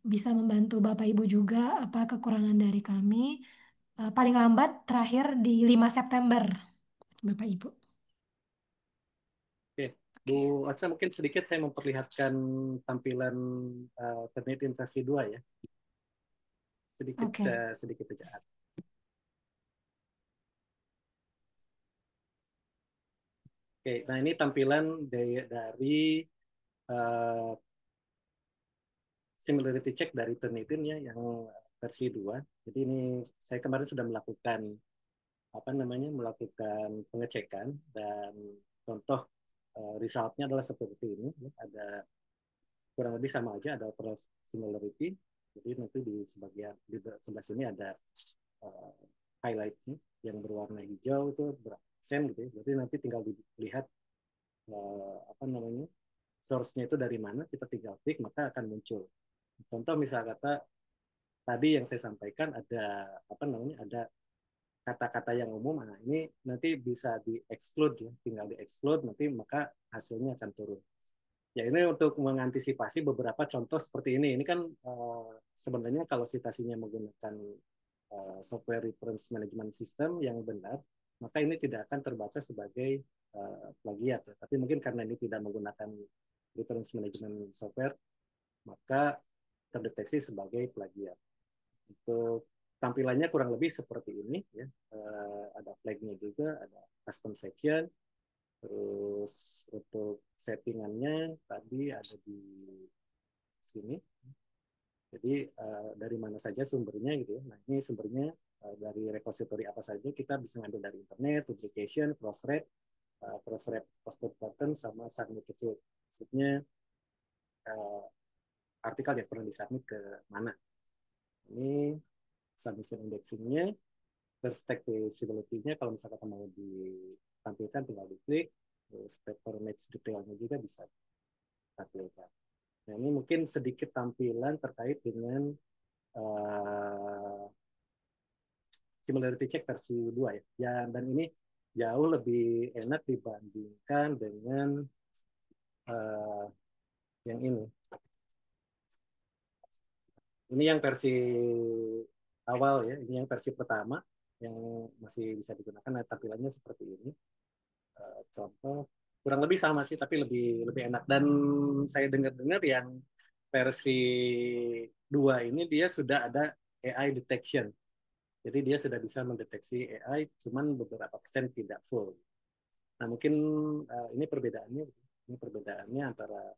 A: Bisa membantu Bapak Ibu juga apa kekurangan dari kami. Paling lambat terakhir di 5 September, Bapak Ibu.
D: Oke, Bu Ocha, mungkin sedikit saya memperlihatkan tampilan Turnitin versi 2 ya. Sedikit
A: Oke.
D: sedikit aja. Oke, nah ini tampilan dari similarity check dari Turnitin ya yang versi 2. Jadi ini saya kemarin sudah melakukan melakukan pengecekan, dan contoh resultnya adalah seperti ini. Ada kurang lebih sama aja, ada overall similarity. Jadi nanti di sebelah sini ada highlightnya yang berwarna hijau itu berapa persen gitu ya. Jadi nanti tinggal dilihat source-nya itu dari mana, kita tinggal klik maka akan muncul. Contoh misal kata tadi yang saya sampaikan ada kata-kata yang umum, nah ini nanti bisa di-exclude ya, tinggal di-exclude nanti maka hasilnya akan turun. Ya ini untuk mengantisipasi beberapa contoh seperti ini. Ini kan sebenarnya kalau citasinya menggunakan software reference management system yang benar, maka ini tidak akan terbaca sebagai plagiat. Tapi mungkin karena ini tidak menggunakan reference management software, maka terdeteksi sebagai plagiat. Untuk tampilannya kurang lebih seperti ini ya. Ada flag-nya juga, ada custom section. Terus untuk settingannya tadi ada di sini. Jadi dari mana saja sumbernya gitu ya. Nah ini sumbernya dari repository apa saja, kita bisa ngambil dari internet, publication, crossref posted button, sama submit itu. Maksudnya artikel yang pernah disubmit ke mana. Ini submission indexingnya, terus tag visibility-nya kalau misalkan mau ditampilkan tinggal diklik, terus paper match detailnya juga bisa ditampilkan. Nah ini mungkin sedikit tampilan terkait dengan similarity check versi 2 ya. Dan ini jauh lebih enak dibandingkan dengan yang ini. Ini yang versi awal ya, ini yang versi pertama. yang masih bisa digunakan. Nah, tampilannya seperti ini. Contoh kurang lebih sama sih, tapi lebih lebih enak. Dan saya dengar-dengar yang versi 2 ini dia sudah ada AI detection. Jadi dia sudah bisa mendeteksi AI, cuman beberapa persen tidak full. Nah, mungkin ini perbedaannya antara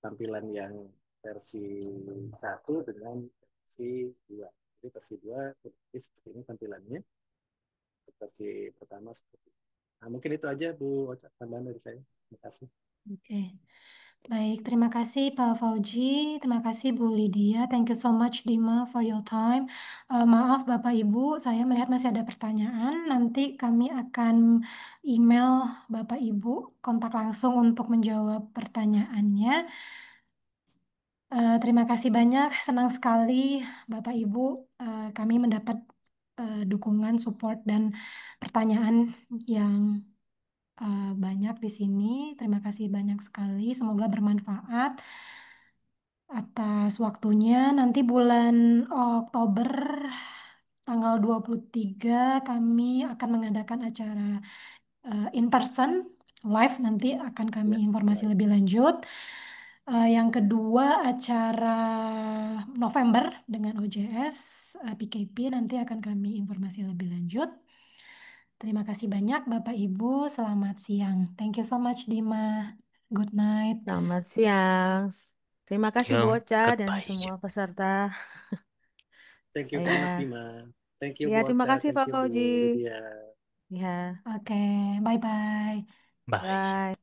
D: tampilan yang versi 1 dengan versi 2. Jadi versi 2 seperti ini tampilannya, versi pertama seperti ini. Nah, mungkin itu aja Bu Ocha, tambahan dari saya. Terima kasih.
A: Oke. Baik, terima kasih Pak Fauji, terima kasih Bu Lydia, thank you so much Dima for your time. Maaf Bapak Ibu, saya melihat masih ada pertanyaan. Nanti kami akan email Bapak Ibu kontak langsung untuk menjawab pertanyaannya. Terima kasih banyak, senang sekali Bapak Ibu kami mendapat dukungan, support dan pertanyaan yang banyak di sini. Terima kasih banyak sekali. Semoga bermanfaat atas waktunya. Nanti bulan Oktober tanggal 23 kami akan mengadakan acara in person live, nanti akan kami
D: Ya,
A: informasi
D: baik.
A: lebih lanjut. Yang kedua acara November dengan OJS PKP nanti akan kami informasi lebih lanjut. Terima kasih banyak Bapak Ibu, selamat siang. Thank you so much Dima. Good night.
C: Selamat siang. Terima kasih Bu
B: You,
C: Ocha dan
B: goodbye.
C: semua peserta.
D: Thank you very much,
C: Ya,
D: Dima. Thank you,
C: ya
D: Bu
C: terima
D: Ocha.
C: kasih
D: Thank
C: Pak
D: you, Bu
C: Fauji.
D: Lydia.
C: Ya,
A: Oke, bye-bye.
B: Bye.
C: bye.